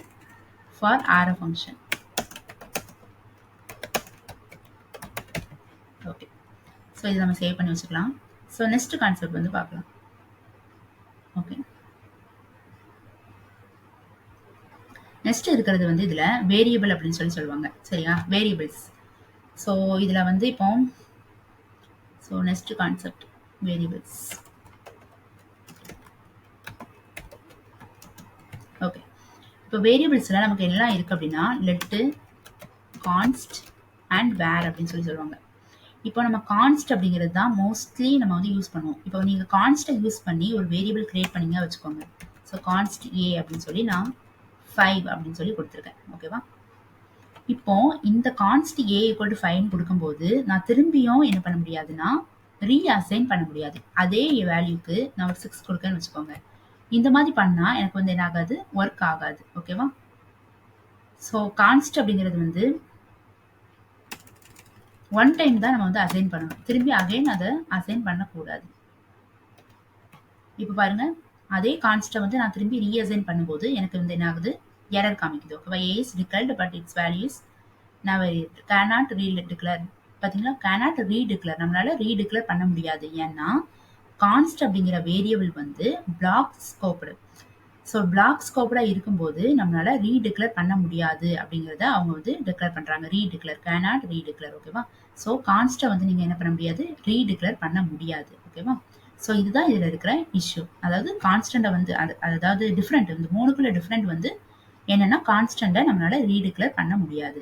fat arrow function. Okay. So இதை நம்ம சேவ் பண்ணி வச்சுக்கலாம். ஸோ நெக்ஸ்ட் கான்செப்ட் வந்து பார்க்கலாம். ஓகே. நெக்ஸ்ட் இருக்கிறது வந்து இதுல வேரியபிள் அப்படின்னு சொல்லி சொல்லுவாங்க. சரியா? வேரியபிள்ஸ். ஸோ இதுல வந்து இப்போ so next concept variables. Okay. இப்போ வேரியபிள்ஸ்ல நமக்கு எல்லாம் இருக்கு அப்படின்னா லெட்டு, கான்ஸ்ட் அண்ட் வேர் அப்படின்னு சொல்லி சொல்லுவாங்க. இப்போ நம்ம கான்ஸ்ட் அப்படிங்கிறது தான் மோஸ்ட்லி நம்ம வந்து யூஸ் பண்ணுவோம். இப்போ நீங்க கான்ஸ்ட்டை யூஸ் பண்ணி ஒரு வேரியபிள் கிரியேட் பண்ணீங்க வச்சுக்கோங்க. ஸோ கான்ஸ்ட் ஏ அப்படின்னு சொல்லி நான் 5 அப்படின்னு சொல்லி கொடுத்துருக்கேன். ஓகேவா? இப்போ இந்த கான்ஸ்ட் ஏ ஈக்குவல் டு 5 கொடுக்கும்போது நான் திரும்பியும் என்ன பண்ண முடியாதுன்னா ரீஅசைன் பண்ண முடியாது. அதே வேல்யூக்கு நான் ஒரு 6 கொடுக்கேன்னு வச்சுக்கோங்க. இந்த மாதிரி பண்ணா எனக்கு வந்து என்ன ஆகாது, ஒர்க் ஆகாது. ஓகேவா? ஸோ கான்ஸ்ட் அப்படிங்கிறது வந்து ஒன் டைம் தான் நம்ம வந்து அசைன் பண்ணணும். திரும்பி அகைன் அதை அசைன் பண்ணக்கூடாது. இப்போ பாருங்க, அதே கான்ஸ்ட்டை வந்து நான் திரும்பி ரீஅசைன் பண்ணும்போது எனக்கு வந்து என்ன ஆகுது, எரர் காமிக்குது. ஓகேவா? A is declared but its values never cannot redeclare. பார்த்தீங்களா? Cannot redeclare. நம்மளால ரீடிக்ளேர் பண்ண முடியாது. ஏன்னா கான்ஸ்ட் அப்படிங்கிற வேரியபிள் வந்து பிளாக் ஸ்கோப்டு. ஸோ பிளாக் ஸ்கோப்டா இருக்கும்போது நம்மளால ரீடிக்ளேர் பண்ண முடியாது அப்படிங்கிறத அவங்க வந்து டிக்ளேர் பண்றாங்க. ரீடிக்ளேர் கேனாட் ரீடிக்ளேர். ஓகேவா? ஸோ கான்ஸ்ட்டை வந்து நீங்க என்ன பண்ண முடியாது, ரீடிக்ளேர் பண்ண முடியாது. ஓகேவா? ஸோ இதுதான் இதுல இருக்கிற இஷ்யூ. அதாவது கான்ஸ்டன்ட்டை வந்து அதாவது டிஃப்ரெண்ட், இந்த மூணுக்குள்ள டிஃப்ரெண்ட் வந்து என்னன்னா கான்ஸ்டன்ட்டை நம்மளால ரீடிக்ளேர் பண்ண முடியாது.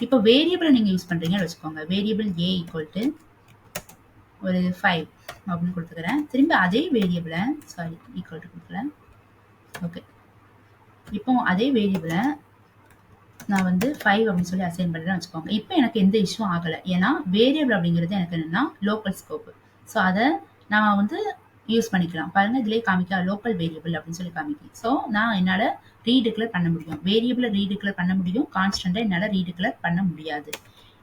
இப்போ வேரியபிள் நீங்க யூஸ் பண்றீங்கன்னு வச்சுக்கோங்க. வேரியபிள் ஏ ஈக்குவல் டு ஒரு 5 அப்படின்னு கொடுத்துக்கிறேன். திரும்பி அதே வேரியபிளை ஈக்குவல் டு கொடுக்கல. ஓகே. இப்போ அதே வேரியபிளை நான் வந்து 5 அப்படின்னு சொல்லி அசைன் பண்ணுறேன்னு வச்சுக்கோங்க. இப்போ எனக்கு எந்த இஷ்யூ ஆகலை. ஏன்னா வேரியபிள் அப்படிங்கிறது எனக்கு என்னன்னா லோக்கல் ஸ்கோப். ஸோ அதை நான் வந்து யூஸ் பண்ணிக்கலாம். பாருங்க இதுலேயே காமிக்கா லோக்கல் வேரியபிள் அப்படின்னு சொல்லி காமிக்கும். ஸோ நான் என்னால் ரீடிக்ளேர் பண்ண முடியும். வேரியபிளை ரீடிக்ளேர் பண்ண முடியும். கான்ஸ்டன்ட்டை என்னால் ரீடிக்ளேர் பண்ண முடியாது.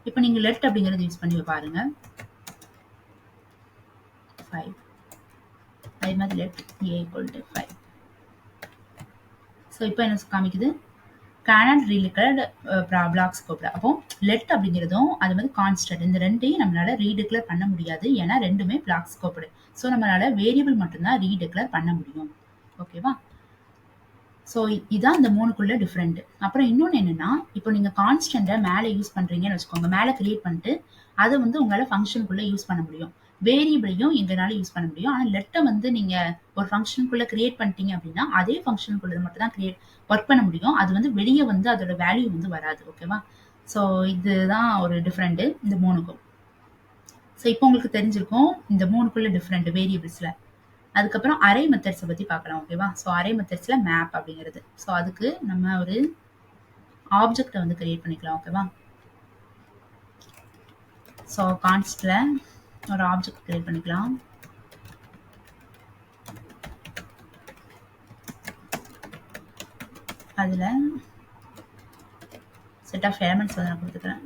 இப்போ நீங்கள் லெட் அப்படிங்கிறது யூஸ் பண்ணி பாருங்க. 5 அதே மாதிரி let A equal to 5. So இப்போ என்ன காமிக்குது, கேனாட் ரீடிக்ளேர்ட் பிளாக் ஸ்கோப்ல. அப்போ லெட் அப்படிங்கிறதும் அது மாதிரி கான்ஸ்டன்ட், இந்த ரெண்டையும் நம்மளால ரீடிக்ளேர் பண்ண முடியாது. ஏன்னா ரெண்டுமே பிளாக் ஸ்கோப்டு. ஸோ நம்மளால வேரியபிள் மட்டும்தான் ரீடிக்ளேர் பண்ண முடியும். ஓகேவா? ஸோ இதான் இந்த மூணுக்குள்ள டிஃப்ரெண்ட். அப்புறம் இன்னொன்று என்னன்னா, இப்போ நீங்க கான்ஸ்டன்ட்டை மேலே யூஸ் பண்றீங்கன்னு வச்சுக்கோங்க. மேலே கிரியேட் பண்ணிட்டு அதை வந்து உங்களால ஃபங்க்ஷனுக்குள்ள யூஸ் பண்ண முடியும். வேரியபிளையும் எங்கனால யூஸ் பண்ண முடியும். ஆனால் லெட்டை வந்து நீங்க ஒரு ஃபங்க்ஷனுக்குள்ள கிரியேட் பண்ணிட்டீங்க அப்படின்னா அதே ஃபங்க்ஷனுக்குள்ள மட்டும் தான் ஒர்க் பண்ண முடியும். அது வந்து வெளியே வந்து அதோட வேல்யூ வந்து வராது. ஓகேவா? ஸோ இதுதான் ஒரு டிஃப்ரெண்ட் இந்த மூணுக்கும். ஸோ இப்போ உங்களுக்கு தெரிஞ்சிருக்கும் இந்த மூணுக்குள்ள டிஃப்ரெண்ட் வேரியபிள்ஸ்ல. அதுக்கப்புறம் அரே மெத்தட்ஸை பத்தி பார்க்கலாம். ஓகேவா? ஸோ அரே மெத்தட்ஸ்ல மேப் அப்படிங்கிறது. ஸோ அதுக்கு நம்ம ஒரு ஆப்ஜெக்டை வந்து கிரியேட் பண்ணிக்கலாம். ஓகேவா? ஸோ கான்ஸ்ட்ல ஒரு ஆப்ஜெக்ட் கிரியேட் பண்ணிக்கலாம். அதுல செட் ஆஃப் எலிமெண்ட்ஸ் வந்து நான் கொடுத்துக்கிறேன்.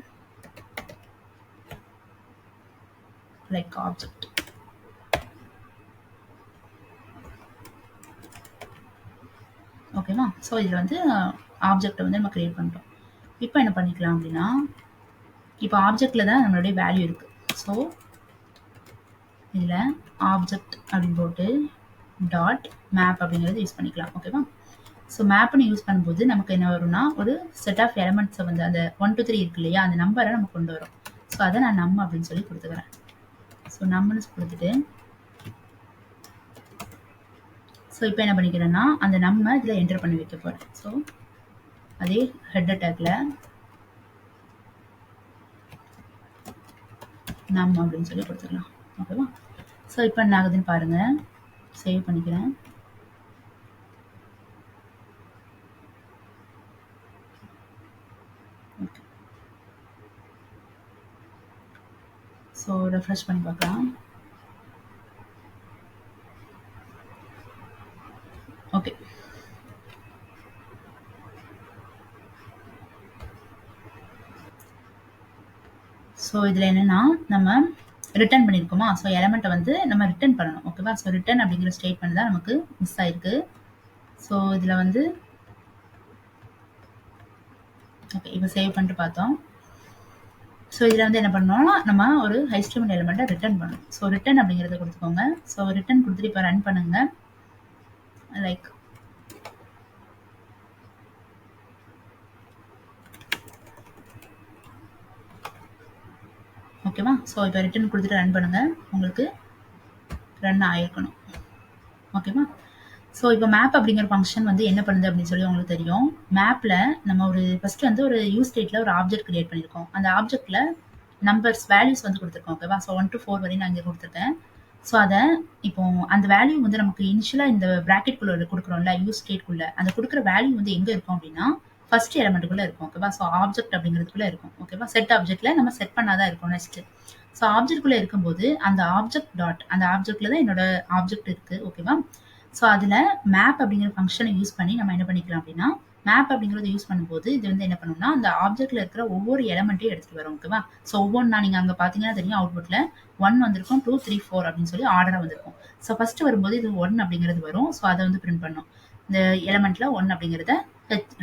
Like object. ஓகேவா? ஸோ இதில் வந்து ஆப்ஜெக்டை வந்து நம்ம கிரியேட் பண்ணிட்டோம். இப்போ என்ன பண்ணிக்கலாம் அப்படின்னா, இப்போ ஆப்ஜெக்டில் தான் நம்மளுடைய வேல்யூ இருக்குது. ஸோ இதில் ஆப்ஜெக்ட் அப்படின்னு போட்டு டாட் மேப் அப்படிங்கிறது யூஸ் பண்ணிக்கலாம். ஓகேவா? ஸோ மேப்னு யூஸ் பண்ணும்போது நமக்கு என்ன வரும்னா, ஒரு செட் ஆஃப் எலிமெண்ட்ஸை வந்து அந்த 1 to 3 இருக்கு இல்லையா, அந்த நம்பரை நம்ம கொண்டு வரும். ஸோ அதை நான் நம் அப்படின்னு சொல்லி கொடுத்துக்கிறேன். ஸோ நம்னு கொடுத்துட்டு ஸோ இப்போ என்ன பண்ணிக்கிறேன்னா, அந்த நம்ம இதில் என்டர் பண்ணி வைக்க போகிறேன். ஸோ அதே ஹெட்டர் டேக்ல நம் அப்படின்னு சொல்லி கொடுத்துக்கலாம். ஓகேவா? ஸோ இப்போ என்ன ஆகுதுன்னு பாருங்க. சேவ் பண்ணிக்கிறேன். ஸோ ரெஃப்ரெஷ் பண்ணி பார்க்கலாம். ஓகே. ஸோ இதில் என்னன்னா நம்ம ரிட்டர்ன் பண்ணியிருக்கோமா, ஸோ எலமெண்ட்டை வந்து நம்ம ரிட்டர்ன் பண்ணணும். ஓகேவா, ஸோ ரிட்டர்ன் அப்படிங்கிற ஸ்டேட்மெண்ட் தான் நமக்கு மிஸ் ஆயிருக்கு. ஸோ இதில் வந்து ஓகே, இப்போ சேவ் பண்ணிட்டு பார்த்தோம். ஸோ இதில் வந்து என்ன பண்ணணும்னா நம்ம ஒரு HTML எலிமெண்ட்டை ரிட்டர்ன் பண்ணணும். ஸோ ரிட்டர்ன் அப்படிங்கிறத கொடுத்துக்கோங்க. ஸோ ரிட்டர்ன் கொடுத்துட்டு இப்போ ரன் பண்ணுங்க. லைக் ஓகேவா, ஸோ இப்போ ரிட்டர்ன் கொடுத்துட்டு ரன் பண்ணுங்க. உங்களுக்கு ரன் ஆயிருக்கணும். ஓகேவா, ஸோ இப்போ மேப் அப்படிங்கிற ஃபங்க்ஷன் வந்து என்ன பண்ணுது அப்படின்னு சொல்லி உங்களுக்கு தெரியும். மேப்பில் நம்ம ஒரு ஃபர்ஸ்ட் வந்து ஒரு யூஸ் ஸ்டேட்டில் ஒரு ஆப்ஜெக்ட் கிரியேட் பண்ணியிருக்கோம். அந்த ஆப்ஜெக்ட்டில் நம்பர்ஸ் வேல்யூஸ் வந்து கொடுத்துருக்கோம். ஓகேவா, ஸோ 1 to 4 வரையும் நான் இங்கே கொடுத்துருக்கேன். ஸோ அதை இப்போ அந்த வேல்யூ வந்து நமக்கு இனிஷியலாக இந்த ப்ராக்கெட்குள்ளே கொடுக்குறோம்ல, யூஸ் ஸ்டேட்குள்ளே அந்த கொடுக்குற வேல்யூ வந்து எங்கே இருக்கும் அப்படின்னா ஃபர்ஸ்ட் எலமெண்ட்டுக்குள்ளே இருக்கும். ஓகேவா, ஸோ ஆப்ஜெக்ட் அப்படிங்கிறதுக்குள்ளே இருக்கும். ஓகேவா, செட் ஆப்ஜெக்ட்டில் நம்ம செட் பண்ணாதான் இருக்கும் நெக்ஸ்ட். ஸோ ஆப்ஜெக்ட்குள்ளே இருக்கும்போது அந்த ஆப்ஜெக்ட் டாட் அந்த ஆப்ஜெக்ட்டில் தான் என்னோட ஆப்ஜெக்ட் இருக்குது. ஓகேவா, ஸோ அதில் மேப் அப்படிங்கிற ஃபங்க்ஷனை யூஸ் பண்ணி நம்ம என்ன பண்ணிக்கலாம் அப்படின்னா, மேப் அப்படிங்கிறத யூஸ் பண்ணும்போது இது வந்து என்ன பண்ணும்னா அந்த ஆப்ஜெக்ட்ல இருக்கிற ஒவ்வொரு எலமெண்ட்டையும் எடுத்துட்டு வரும். ஓகேவா, ஸோ ஒவ்வொன்றா நீங்கள் அங்கே பார்த்தீங்கன்னா தெரியும், அவுட்புட்டில் 1 வந்திருக்கும், 2 3 4 அப்படின்னு சொல்லி ஆர்டராக வந்திருக்கும். ஸோ ஃபர்ஸ்ட் வரும்போது இது 1 அப்படிங்கிறது வரும். ஸோ அதை வந்து பிரிண்ட் பண்ணும். இந்த எலமெண்ட்ல 1 அப்படிங்கிறத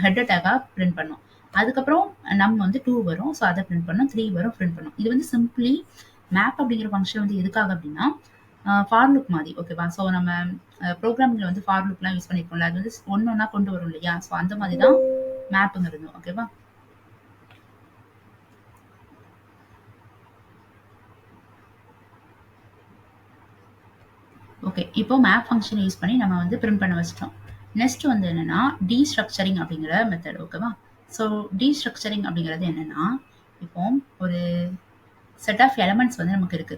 ஹெட் டேக்காக பிரிண்ட் பண்ணும். அதுக்கப்புறம் நம் வந்து 2 வரும். ஸோ அதை பிரிண்ட் பண்ணும், 3 வரும், பிரிண்ட் பண்ணும். இது வந்து சிம்பிளி மேப் அப்படிங்கிற ஃபங்க்ஷன் வந்து எதுக்காக அப்படின்னா ஃபார் லுக் மாதிரி. ஓகேவா, ஸோ நம்ம ப்ரோக்ராமிங்கில் வந்து ஃபார் லுக்லாம் யூஸ் பண்ணியிருக்கோம்ல, அது வந்து ஒன்று ஒன்றா கொண்டு வரும் இல்லையா, ஸோ அந்த மாதிரி தான் மேப்புங்கிறது. ஓகேவா, ஓகே. இப்போ மேப் ஃபங்க்ஷன் யூஸ் பண்ணி நம்ம வந்து பிரிண்ட் பண்ண வச்சிட்டோம். நெக்ஸ்ட் வந்து என்னன்னா டீஸ்ட்ரக்சரிங் அப்படிங்கிற மெத்தட். ஓகேவா, ஸோ டீஸ்ட்ரக்சரிங் அப்படிங்கிறது என்னன்னா, இப்போ ஒரு செட் ஆஃப் எலமெண்ட்ஸ் வந்து நமக்கு இருக்கு.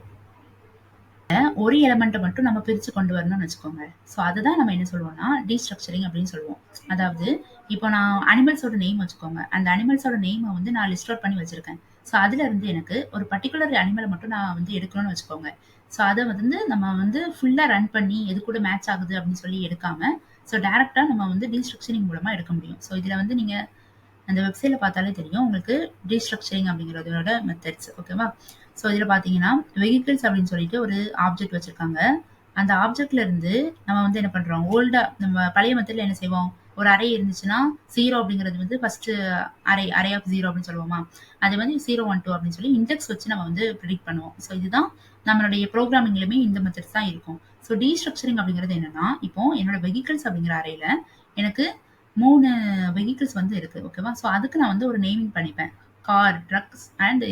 ஒரு எலமெண்ட்டை மட்டும் நம்ம பிரிச்சு கொண்டு வரணும்னு வச்சுக்கோங்க. ஸோ அதுதான் நம்ம என்ன சொல்லுவோம்னா டீஸ்ட்ரக்சரிங் அப்படின்னு சொல்லுவோம். அதாவது இப்போ நான் அனிமல்ஸோட நேம் வச்சுக்கோங்க. அந்த அனிமல்ஸோட நேமை வந்து நான் லிஸ்ட் அவுட் பண்ணி வச்சிருக்கேன். ஸோ அதுல இருந்து எனக்கு ஒரு பர்டிகுலர் அனிமலை மட்டும் நான் வந்து எடுக்கணும்னு வச்சுக்கோங்க. ஸோ அதை வந்து நம்ம வந்து ஃபுல்லா ரன் பண்ணி எது கூட மேட்ச் ஆகுது அப்படின்னு சொல்லி எடுக்காம, ஸோ டைரக்டா நம்ம வந்து டீஸ்ட்ரக்சரிங் மூலமா எடுக்க முடியும். ஸோ இதுல வந்து நீங்க அந்த வெப்சைட்ல பார்த்தாலே தெரியும் உங்களுக்கு டீஸ்ட்ரக்சரிங் அப்படிங்கிறதோட மெத்தட்ஸ். ஓகேவா, ஸோ இதில் பார்த்தீங்கன்னா வெஹிக்கிள்ஸ் அப்படின்னு சொல்லிட்டு ஒரு ஆப்ஜெக்ட் வச்சிருக்காங்க. அந்த ஆப்ஜெக்ட்ல இருந்து நம்ம வந்து என்ன பண்றோம், ஓல்டா நம்ம பழைய மெத்தட்ல என்ன செய்வோம், ஒரு அரே இருந்துச்சுன்னா 0 அப்படிங்கிறது வந்து ஃபர்ஸ்ட் அரே ஆஃப் 0 அப்படின்னு சொல்லுவோமா, அது வந்து 0 1 2 அப்படின்னு சொல்லி இண்டெக்ஸ் வச்சு நம்ம வந்து ப்ரிடிக்ட் பண்ணுவோம். ஸோ இதுதான் நம்மளுடைய ப்ரோக்ராமிங்லயுமே இந்த மெத்தட்ஸ் தான் இருக்கும். ஸோ டீஸ்ட்ரக்சரிங் அப்படிங்கிறது என்னன்னா, இப்போ என்னோட வெஹிக்கிள்ஸ் அப்படிங்கிற அரேல எனக்கு 3 வெஹிக்கிள்ஸ் வந்து இருக்கு. ஓகேவா, ஸோ அதுக்கு நான் வந்து ஒரு நேமிங் பண்ணிப்பேன், கார், ட்ரக்ஸ் அண்ட்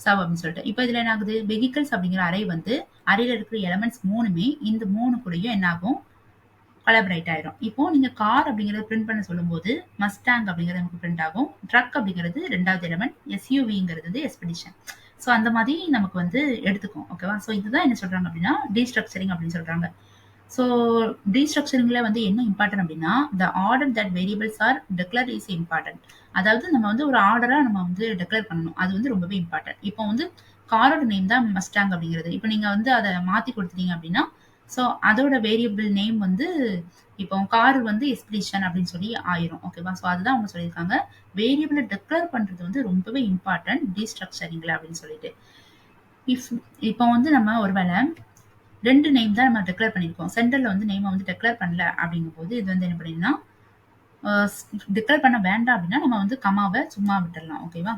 சவ் அப்படின்னு சொல்லிட்டு. இப்போ இதுல என்ன ஆகுது, வெஹிக்கிள்ஸ் அப்படிங்கிற அரே வந்து அரேல இருக்கிற எலமெண்ட்ஸ் 3மே இந்த 3 கூடயும் என்ன ஆகும், கொலாபரேட் ஆயிரும். இப்போ நீங்க கார் அப்படிங்கறத பிரிண்ட் பண்ண சொல்லும்போது மஸ்டாங் அப்படிங்கிறது நமக்கு பிரிண்ட் ஆகும். ட்ரக் அப்படிங்கிறது ரெண்டாவது எலமெண்ட், எஸ்யூவிங்கிறது வந்து எக்ஸ்பெடிஷன். ஸோ அந்த மாதிரி நமக்கு வந்து எடுத்துக்கும். ஓகேவா, ஸோ இதுதான் என்ன சொல்றாங்க அப்படின்னா டீஸ்ட்ரக்சரிங் அப்படின்னு சொல்றாங்க. ஸோ டீஸ்ட்ரக்சரிங்ல வந்து என்ன இம்பார்ட்டன்ட் அப்படின்னா the order that variables are declare is important. அதாவது நம்ம வந்து ஒரு ஆர்டரா நம்ம வந்து டிக்ளேர் பண்ணணும், அது வந்து ரொம்பவே இம்பார்ட்டன்ட். இப்போ வந்து காரோட நேம் தான் மஸ்டாங் அப்படிங்கிறது. இப்போ நீங்க வந்து அதை மாத்தி கொடுத்துட்டீங்க அப்படின்னா ஸோ அதோட வேரியபிள் நேம் வந்து இப்போ கார் வந்து எக்ஸ்பிடிஷன் அப்படின்னு சொல்லி ஆயிரும். ஓகேவா, ஸோ அதுதான் அவங்க சொல்லியிருக்காங்க, வேரியபிளை டிக்ளேர் பண்றது வந்து ரொம்பவே இம்பார்ட்டன்ட் டீஸ்ட்ரக்சரிங்ல அப்படின்னு சொல்லிட்டு. இஃப் இப்போ வந்து நம்ம ஒருவேளை 2 நேம் தான் நம்ம டிக்ளேர் பண்ணியிருக்கோம், சென்டர்ல வந்து நேமை வந்து டிக்ளேர் பண்ணல அப்படிங்கும்போது இது வந்து என்ன பண்ணிடலாம், டிக்ளேர் பண்ண வேண்டாம் அப்படின்னா நம்ம வந்து கமாவை சும்மா விட்டுடலாம். ஓகேவா,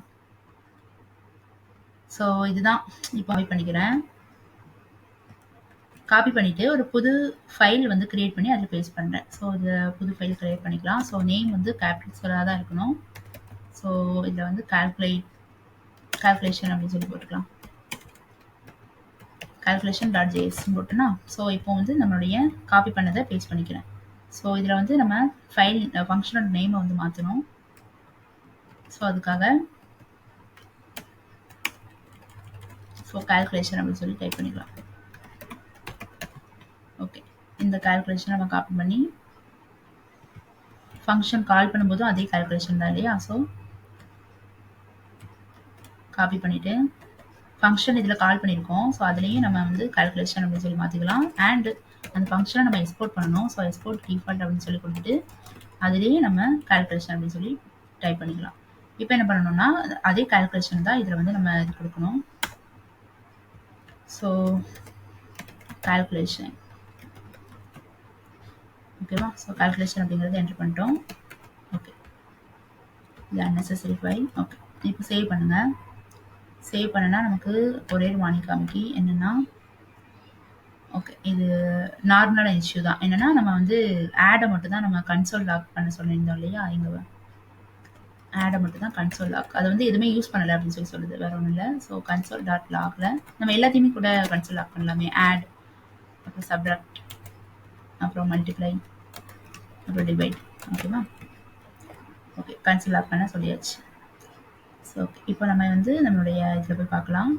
ஸோ இதுதான் இப்போ காப்பி பண்ணிக்கிறேன். காப்பி பண்ணிட்டு ஒரு புது ஃபைல் வந்து கிரியேட் பண்ணி அதில் பேஸ்ட் பண்ணுறேன். ஸோ இது புது ஃபைல் கிரியேட் பண்ணிக்கலாம். ஸோ நேம் வந்து கேபிட்டல்ஸாக தான் இருக்கணும். ஸோ இதில் வந்து கால்குலேஷன் அப்படின்னு சொல்லி போட்டுக்கலாம், கால்குலேஷன் டாட் ஜேஎஸ் போட்டுனா. ஸோ இப்போ வந்து நம்மளுடைய காப்பி பண்ணதை பேஸ்ட் பண்ணிக்கிறேன். ஸோ இதில் வந்து நம்ம ஃபைல் ஃபங்க்ஷனோட நேமை வந்து மாற்றணும். ஸோ அதுக்காக ஸோ கால்குலேஷன் அப்படின்னு சொல்லி டைப் பண்ணிக்கலாம். ஓகே, இந்த கால்குலேஷன் நம்ம காப்பி பண்ணி ஃபங்க்ஷன் கால் பண்ணும்போதும் அதே கால்குலேஷன் தான் இல்லையா. ஸோ காப்பி பண்ணிவிட்டு ஃபங்ஷன் இதில் கால் பண்ணியிருக்கோம். ஸோ அதுலேயும் நம்ம வந்து கால்குலேஷன் அப்படின்னு சொல்லி மாற்றிக்கலாம். அண்ட் அந்த ஃபங்க்ஷனை நம்ம எக்ஸ்போர்ட் பண்ணணும். ஸோ எக்ஸ்போர்ட் டிஃபால்ட் அப்படின்னு சொல்லி கொடுத்துட்டு அதுலேயே நம்ம கால்குலேஷன் அப்படின்னு சொல்லி டைப் பண்ணிக்கலாம். இப்போ என்ன பண்ணணும்னா அதே கால்குலேஷன் தான் இதில் வந்து நம்ம இது கொடுக்கணும். ஸோ கால்குலேஷன் ஓகேவா. ஸோ கால்குலேஷன் அப்படிங்கிறது என்ட்ரு பண்ணிட்டோம். ஓகே, இது அன்னெசரி ஃபைல். ஓகே, இப்போ சேவ் பண்ணுங்கள். சேவ் பண்ணனா நமக்கு ஒரே வார்னிங் காமிக்கி என்னென்னா, ஓகே இது நார்மலான இஷ்யூ தான். என்னென்னா நம்ம வந்து ஆடை மட்டும் தான் நம்ம கன்சோல் லாக் பண்ண சொல்லியிருந்தோம் இல்லையா. இங்கே ஆடை மட்டும் தான் கன்சோல் லாக், அதை வந்து எதுவுமே யூஸ் பண்ணலை அப்படின்னு சொல்லி சொல்லுது, வேறு ஒன்றும் இல்லை. ஸோ கன்சோல் டாட் லாக்ல நம்ம எல்லாத்தையுமே கூட கன்சோல் லாக் பண்ணலாமே. ஆட், அப்புறம் சப்ராக்ட், அப்புறம் மல்டிப்ளை, அப்புறம் டிவைட். ஓகேவா. ஓகே, கன்சோல் லாக் பண்ண சொல்லியாச்சு. ஸோ ஓகே, இப்போ நம்ம வந்து நம்மளுடைய இதில் போய் பார்க்கலாம்.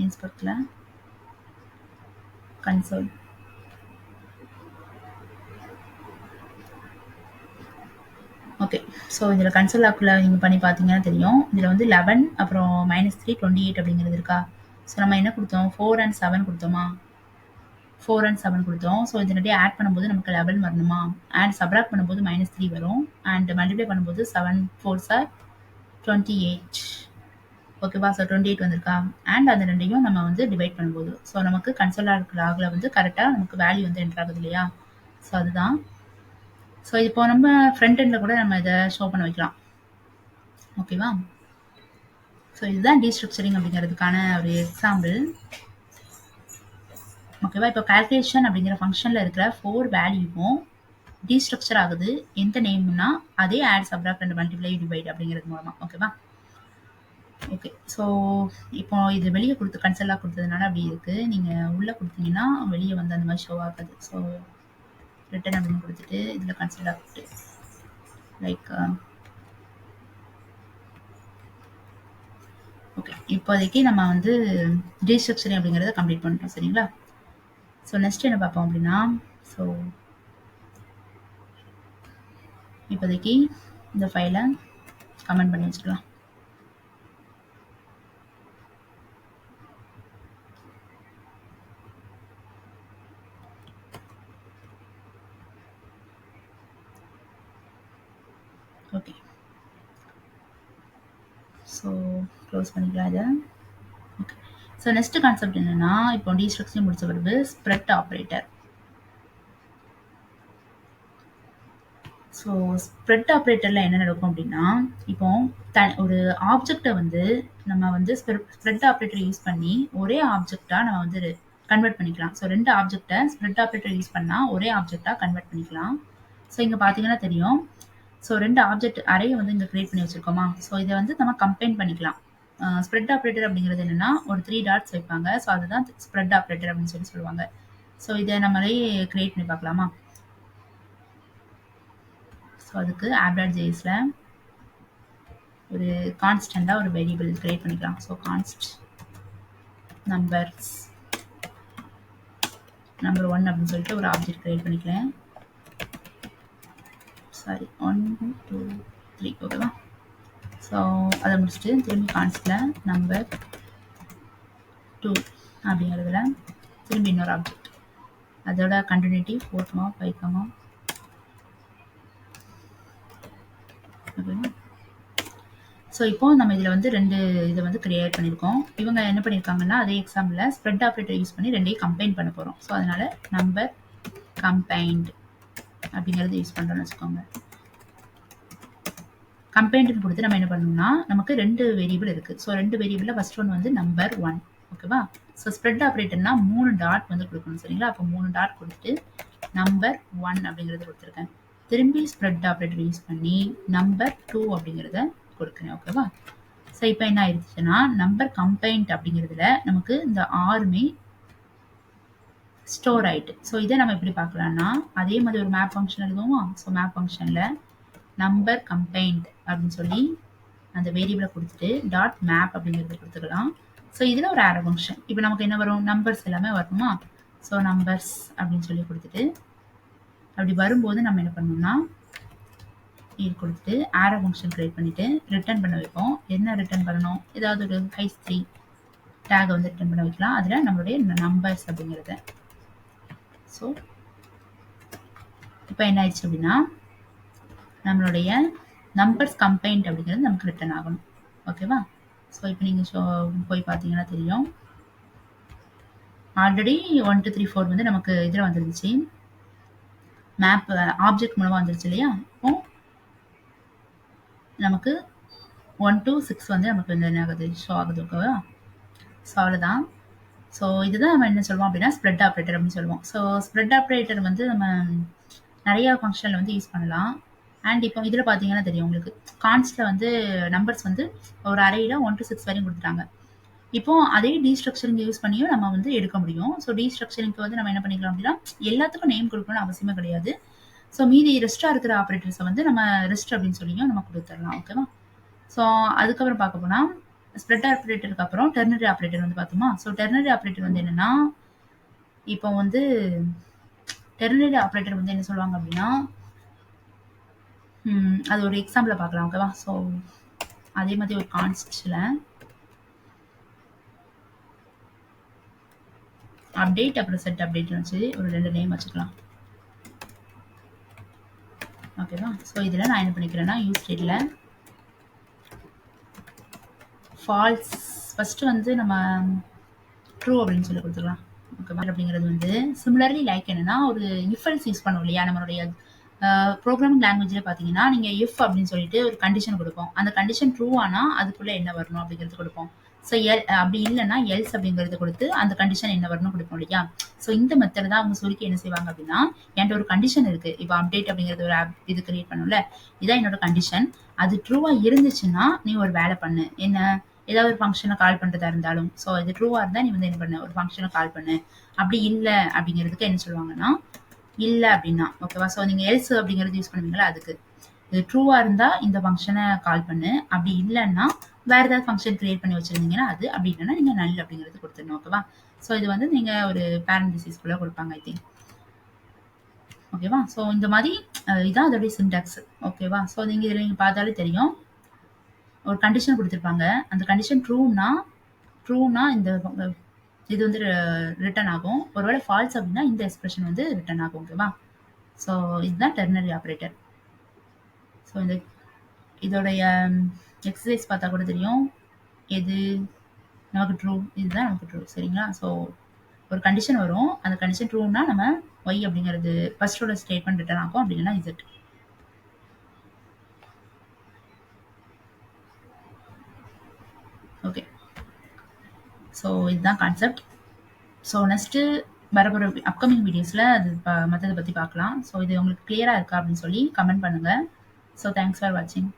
இன்ஸ்பெக்ட்ல கன்சோல். ஓகே, ஸோ இதில் கன்சோல் லாக்கில் நீங்கள் பண்ணி பார்த்தீங்கன்னா தெரியும். இதில் வந்து 11 அப்புறம் -3 28 அப்படிங்கிறது இருக்கா. ஸோ நம்ம என்ன கொடுத்தோம், 4 and 7 கொடுத்தோமா. 4 and 7 கொடுத்தோம். ஸோ இதனுடைய ஆட் பண்ணும்போது நமக்கு 11 வரணுமா. அண்ட் சப்ராக்ட் பண்ணும்போது -3 வரும். அண்ட் மல்டிப்ளை பண்ணும்போது 7 4s are 28. ஓகேவா. ஸோ 28 வந்திருக்கா. அண்ட் அந்த ரெண்டையும் நம்ம வந்து டிவைட் பண்ணும்போது ஸோ நமக்கு கன்சோல் லாகில் வந்து கரெக்டாக நமக்கு வேல்யூ வந்து என்ட்ரு ஆகுது இல்லையா. ஸோ அதுதான். ஸோ இப்போ நம்ம ஃப்ரண்ட் எண்டில் கூட நம்ம இதை ஷோ பண்ண வைக்கலாம். ஓகேவா. ஸோ இதுதான் டீஸ்ட்ரக்சரிங் அப்படிங்கிறதுக்கான ஒரு எக்ஸாம்பிள். ஓகேவா. இப்போ கால்குலேஷன் அப்படிங்கிற ஃபங்க்ஷனில் இருக்கிற 4 வேல்யூவும் டீஸ்ட்ரக்சர் ஆகுது. எந்த நேம்னா அதே add, subtract and multiply, divide அப்படிங்கிறது மூலமாக. ஓகேவா. ஓகே, ஸோ இப்போ இது வெளியே கொடுத்து கன்சோல் லாக் கொடுத்ததுனால அப்படி இருக்குது. நீங்கள் உள்ளே கொடுத்தீங்கன்னா வெளியே வந்து அந்த மாதிரி ஷோ ஆகாது. ஸோ ரிட்டன் அப்படின்னு கொடுத்துட்டு இதில் கன்சோல் லாக் கொடுத்து லைக் ஓகே, இப்போதைக்கு நம்ம வந்து டீஸ்ட்ரக்சரிங் அப்படிங்கிறத கம்ப்ளீட் பண்ணிட்டோம். சரிங்களா. ஸோ நெக்ஸ்ட் என்ன பார்ப்போம் அப்படின்னா, ஸோ இப்போதைக்கு இந்த ஃபைலை கமெண்ட் பண்ணி வச்சுக்கலாம். ஓகே, ஸோ க்ளோஸ் பண்ணிக்கலாம் இதை. ஓகே, ஸோ நெக்ஸ்ட் கான்செப்ட் என்னென்னா, இப்போ டீஸ்ட்ரக்சரிங் முடிச்ச பிறகு ஸ்ப்ரெட் ஆப்ரேட்டர். ஸோ ஸ்ப்ரெட் ஆப்ரேட்டரில் என்ன நடக்கும் அப்படின்னா, இப்போ ஒரு ஆப்ஜெக்டை வந்து நம்ம வந்து ஸ்ப்ரெட் ஆப்ரேட்டர் யூஸ் பண்ணி ஒரே ஆப்ஜெக்டாக நம்ம வந்து கன்வெர்ட் பண்ணிக்கலாம். ஸோ 2 ஆப்ஜெக்டை ஸ்ப்ரெட் ஆப்ரேட்டர் யூஸ் பண்ணால் ஒரே ஆப்ஜெக்டாக கன்வெர்ட் பண்ணிக்கலாம். ஸோ இங்கே பார்த்தீங்கன்னா தெரியும். ஸோ 2 ஆப்ஜெக்ட் அரே வந்து இங்கே க்ரியேட் பண்ணி வச்சுருக்கோமா. ஸோ இதை வந்து நம்ம கம்பைன் பண்ணிக்கலாம். ஸ்ப்ரெட் ஆப்ரேட்டர் அப்படிங்கிறது என்னென்னா ஒரு 3 டாட்ஸ் வைப்பாங்க. ஸோ அதுதான் ஸ்ப்ரெட் ஆப்ரேட்டர் அப்படின்னு சொல்லி சொல்லுவாங்க. ஸோ இதை நம்மளே க்ரியேட் பண்ணி பார்க்கலாமா. ஸோ அதுக்கு app.jsல ஒரு கான்ஸ்டண்ட்டாக ஒரு வேரியபிள் க்ரியேட் பண்ணிக்கலாம். ஸோ கான்ஸ்ட் நம்பர் 1 அப்படின்னு சொல்லிட்டு ஒரு ஆப்ஜெக்ட் க்ரியேட் பண்ணிக்கலாம். சாரி 1 2 3 ஓகேவா. ஸோ அதை முடிச்சுட்டு திரும்பி கான்ஸ்டில் நம்பர் 2 அப்படிங்கிறதுல திரும்பி இன்னொரு ஆப்ஜெக்ட், அதோட கண்டினியூட்டி 4, 5 ஓகேவா. ஸோ இப்போ நம்ம இதில் வந்து 2 இதை வந்து கிரியேட் பண்ணியிருக்கோம். இவங்க என்ன பண்ணியிருக்காங்கன்னா அதே எக்ஸாம்பிளில் ஸ்ப்ரெட் ஆப்ரேட்டர் யூஸ் பண்ணி 2ஐயும் கம்பைன் பண்ண போகிறோம். ஸோ அதனால் நம்பர் கம்பைன்ட் அப்படிங்கிறது யூஸ் பண்ணுறோன்னு வச்சுக்கோங்க. கம்பைன்ட்னு கொடுத்து நம்ம என்ன பண்ணணும்னா நமக்கு 2 வேரியபிள் இருக்குது. ஸோ 2 வேரியபிளில் ஃபர்ஸ்ட் ஒன் வந்து நம்பர் 1 ஓகேவா. ஸோ ஸ்ப்ரெட் ஆப்ரேட்டர்னா 3 டாட் வந்து கொடுக்கணும். சரிங்களா. அப்போ 3 டாட் கொடுத்துட்டு நம்பர் 1 அப்படிங்கிறது கொடுத்துருக்கேன். திரும்பி ஸ்ப்ரெட் ஆப்ரேட்டர் யூஸ் பண்ணி நம்பர் 2 அப்படிங்கிறத கொடுக்குறேன். ஓகேவா. ஸோ இப்போ என்ன ஆயிடுச்சுன்னா நம்பர் கம்பைன்ட் அப்படிங்கிறதுல நமக்கு இந்த 6மே ஸ்டோர் ஆயிட்டு. ஸோ இதை நம்ம எப்படி பார்க்கலாம்னா அதே மாதிரி ஒரு மேப் ஃபங்க்ஷன் எழுதுவோமா. ஸோ மேப் ஃபங்க்ஷனில் நம்பர் கம்பைன்ட் அப்படின்னு சொல்லி அந்த வேரியபிளை கொடுத்துட்டு டாட் மேப் அப்படிங்கிறத கொடுத்துக்கலாம். ஸோ இதில் ஒரு ஆரோ ஃபங்க்ஷன். இப்போ நமக்கு என்ன வரும், நம்பர்ஸ் எல்லாமே வரணுமா. ஸோ நம்பர்ஸ் அப்படின்னு சொல்லி கொடுத்துட்டு அப்படி வரும்போது நம்ம என்ன பண்ணணும்னா இது கொடுத்துட்டு ஆரோ ஃபங்க்ஷன் கிரியேட் பண்ணிட்டு ரிட்டர்ன் பண்ண வைப்போம். என்ன ரிட்டர்ன் பண்ணணும், ஏதாவது ஒரு ஹைஸ்ட்ரி டேக் வந்து ரிட்டர்ன் பண்ண வைக்கலாம். அதில் நம்மளுடைய நம்பர்ஸ் அப்படிங்கிறத. ஸோ இப்போ என்ன ஆயிடுச்சு அப்படின்னா நம்மளுடைய நம்பர்ஸ் கம்பைன்ட் அப்படிங்கிறது நமக்கு ரிட்டர்ன் ஆகணும். ஓகேவா? ஸோ இப்போ நீங்கள் போய் பார்த்தீங்கன்னா தெரியும். ஆல்ரெடி 1 2 3 4 வந்து நமக்கு இதில் வந்துருந்துச்சு, மேப் ஆப்ஜெக்ட் மூலமாக வந்துருச்சு இல்லையா? இப்போ நமக்கு 1 to 6 வந்து நமக்கு வந்து என்ன ஆகுது, ஷோ ஆகுது. ஓகேவா? ஸோ அவ்வளோதான். ஸோ இதுதான் நம்ம என்ன சொல்லுவோம் அப்படின்னா ஸ்ப்ரெட் ஆப்ரேட்டர் அப்படின்னு சொல்லுவோம். ஸோ ஸ்ப்ரெட் ஆப்ரேட்டர் வந்து நம்ம நிறைய ஃபங்க்ஷனில் வந்து யூஸ் பண்ணலாம். அண்ட் இப்போ இதில் பார்த்தீங்கன்னா தெரியும் உங்களுக்கு, கான்ஸ்டில் வந்து நம்பர்ஸ் வந்து ஒரு அரேயில் 1 to 6 வரையும் கொடுத்துட்டாங்க. இப்போ அதே டீஸ்ட்ரக்சரிங் யூஸ் பண்ணியும் நம்ம வந்து எடுக்க முடியும். ஸோ டீஸ்ட்ரக்சரிங்க்கு வந்து நம்ம என்ன பண்ணிக்கலாம் அப்படின்னா எல்லாத்துக்கும் நேம் கொடுக்கணும்னு அவசியமே கிடையாது. ஸோ மீதி ரெஸ்ட்டாக இருக்கிற ஆப்ரேட்டர்ஸை வந்து நம்ம ரெஸ்ட் அப்படின்னு சொல்லியும் நம்ம கொடுத்துடலாம். ஓகேவா? ஸோ அதுக்கப்புறம் பார்க்க போனால் ஸ்ப்ரெட் ஆப்ரேட்டருக்கு அப்புறம் டெர்னரி ஆப்ரேட்டர் வந்து பார்த்தோமா. ஸோ டெர்னரி ஆப்ரேட்டர் வந்து என்னன்னா, இப்போ வந்து டெர்னரி ஆப்ரேட்டர் வந்து என்ன சொல்லுவாங்க அப்படின்னா அது ஒரு எக்ஸாம்பிளை பார்க்கலாம். ஓகேவா? ஸோ அதே மாதிரி ஒரு கான்ஸ்டில் அப்டேட் அப்புறம் செட் அப்டேட் வச்சு ஒரு 2 நேம் வச்சுக்கலாம். ஓகேவா? ஸோ இதில் நான் என்ன பண்ணிக்கிறேன்னா யூஸ் ஸ்டேட்டில் ஃபால்ஸ் ஃபஸ்ட்டு வந்து நம்ம ட்ரூ அப்படின்னு சொல்லி கொடுத்துக்கலாம். ஓகேவா? அப்படிங்கிறது வந்து சிமிலர்லி லைக் என்னன்னா ஒரு இஃபல்ஸ் யூஸ் பண்ணுவோம் இல்லையா நம்மளுடைய ப்ரோக்ராமிங் லாங்குவேஜில் பார்த்தீங்கன்னா நீங்கள் இஃப் அப்படின்னு சொல்லிட்டு ஒரு கண்டிஷன் கொடுப்போம். அந்த கண்டிஷன் ட்ரூ ஆனால் அதுக்குள்ளே என்ன வரணும் அப்படிங்கிறது கொடுப்போம். ஸோ அப்படி இல்லைன்னா எல்ஸ் அப்படிங்கிறது கொடுத்து அந்த கண்டிஷன் என்ன வரணும் கொடுப்போம் இல்லையா? ஸோ இந்த மெத்தட் தான் அவங்க சுருக்கி என்ன செய்வாங்க அப்படின்னா, என்கிட்ட ஒரு கண்டிஷன் இருக்குது, இப்போ அப்டேட் அப்படிங்கிறது ஒரு ஆப் இது கிரியேட் பண்ணும்ல, இதான் என்னோட கண்டிஷன். அது ட்ரூவாக இருந்துச்சுன்னா நீ ஒரு வேலை பண்ணு, என்ன ஏதாவது ஒரு ஃபங்க்ஷனை கால் பண்ணுறதா இருந்தாலும். ஸோ இது ட்ரூவாக இருந்தால் நீ வந்து என்ன பண்ணு, ஒரு ஃபங்க்ஷனை கால் பண்ணு. அப்படி இல்லை அப்படிங்கிறதுக்கு என்ன சொல்லுவாங்கன்னா இல்லை அப்படின்னா. ஓகேவா? ஸோ நீங்கள் எல்ஸ் அப்படிங்கிறது யூஸ் பண்ணுவீங்களா அதுக்கு. இது ட்ரூவாக இருந்தால் இந்த ஃபங்க்ஷனை கால் பண்ணு, அப்படி இல்லைன்னா வேறு ஏதாவது ஃபங்க்ஷன் கிரியேட் பண்ணி வச்சுருந்தீங்கன்னா அது, அப்படி இல்லைன்னா நீங்கள் நல் அப்படிங்கிறது கொடுத்துடணும். ஓகேவா? ஸோ இது வந்து நீங்கள் ஒரு பேரண்டிசிஸ்குள்ளே கொடுப்பாங்க ஐ திங்க். ஓகேவா? ஸோ இந்த மாதிரி இதான் அதோடைய சின்டாக்ஸ். ஓகேவா? ஸோ நீங்கள் இதில் நீங்கள் பார்த்தாலே தெரியும், ஒரு கண்டிஷன் கொடுத்துருப்பாங்க. அந்த கண்டிஷன் ட்ரூனா இந்த இது வந்து ரிட்டர்ன் ஆகும். ஒருவேளை ஃபால்ஸ் அப்படின்னா இந்த எக்ஸ்பிரஷன் வந்து ரிட்டர்ன் ஆகும். ஓகேவா? ஸோ இதுதான் டெர்னரி ஆப்ரேட்டர். ஸோ இதோடைய எக்ஸசைஸ் பார்த்தா கூட தெரியும், எது நமக்கு ட்ரூ, இதுதான் நமக்கு ட்ரூ. சரிங்களா? ஸோ ஒரு கண்டிஷன் வரும், அந்த கண்டிஷன் ட்ரூனா நம்ம ஒய் அப்படிங்கிறது ஃபர்ஸ்டோட ஸ்டேட்மெண்ட் ரிட்டர்ன் ஆகும், அப்படி இல்லைன்னா இசட். ஓகே, ஸோ இதுதான் கான்செப்ட். ஸோ நெக்ஸ்ட்டு வரப்போகிற அப்கமிங் வீடியோஸில் அது மற்றதை பற்றி பார்க்கலாம். ஸோ இது உங்களுக்கு கிளியராக இருக்கா அப்படின்னு சொல்லி கமெண்ட் பண்ணுங்கள். ஸோ தேங்க்ஸ் ஃபார் வாட்சிங்.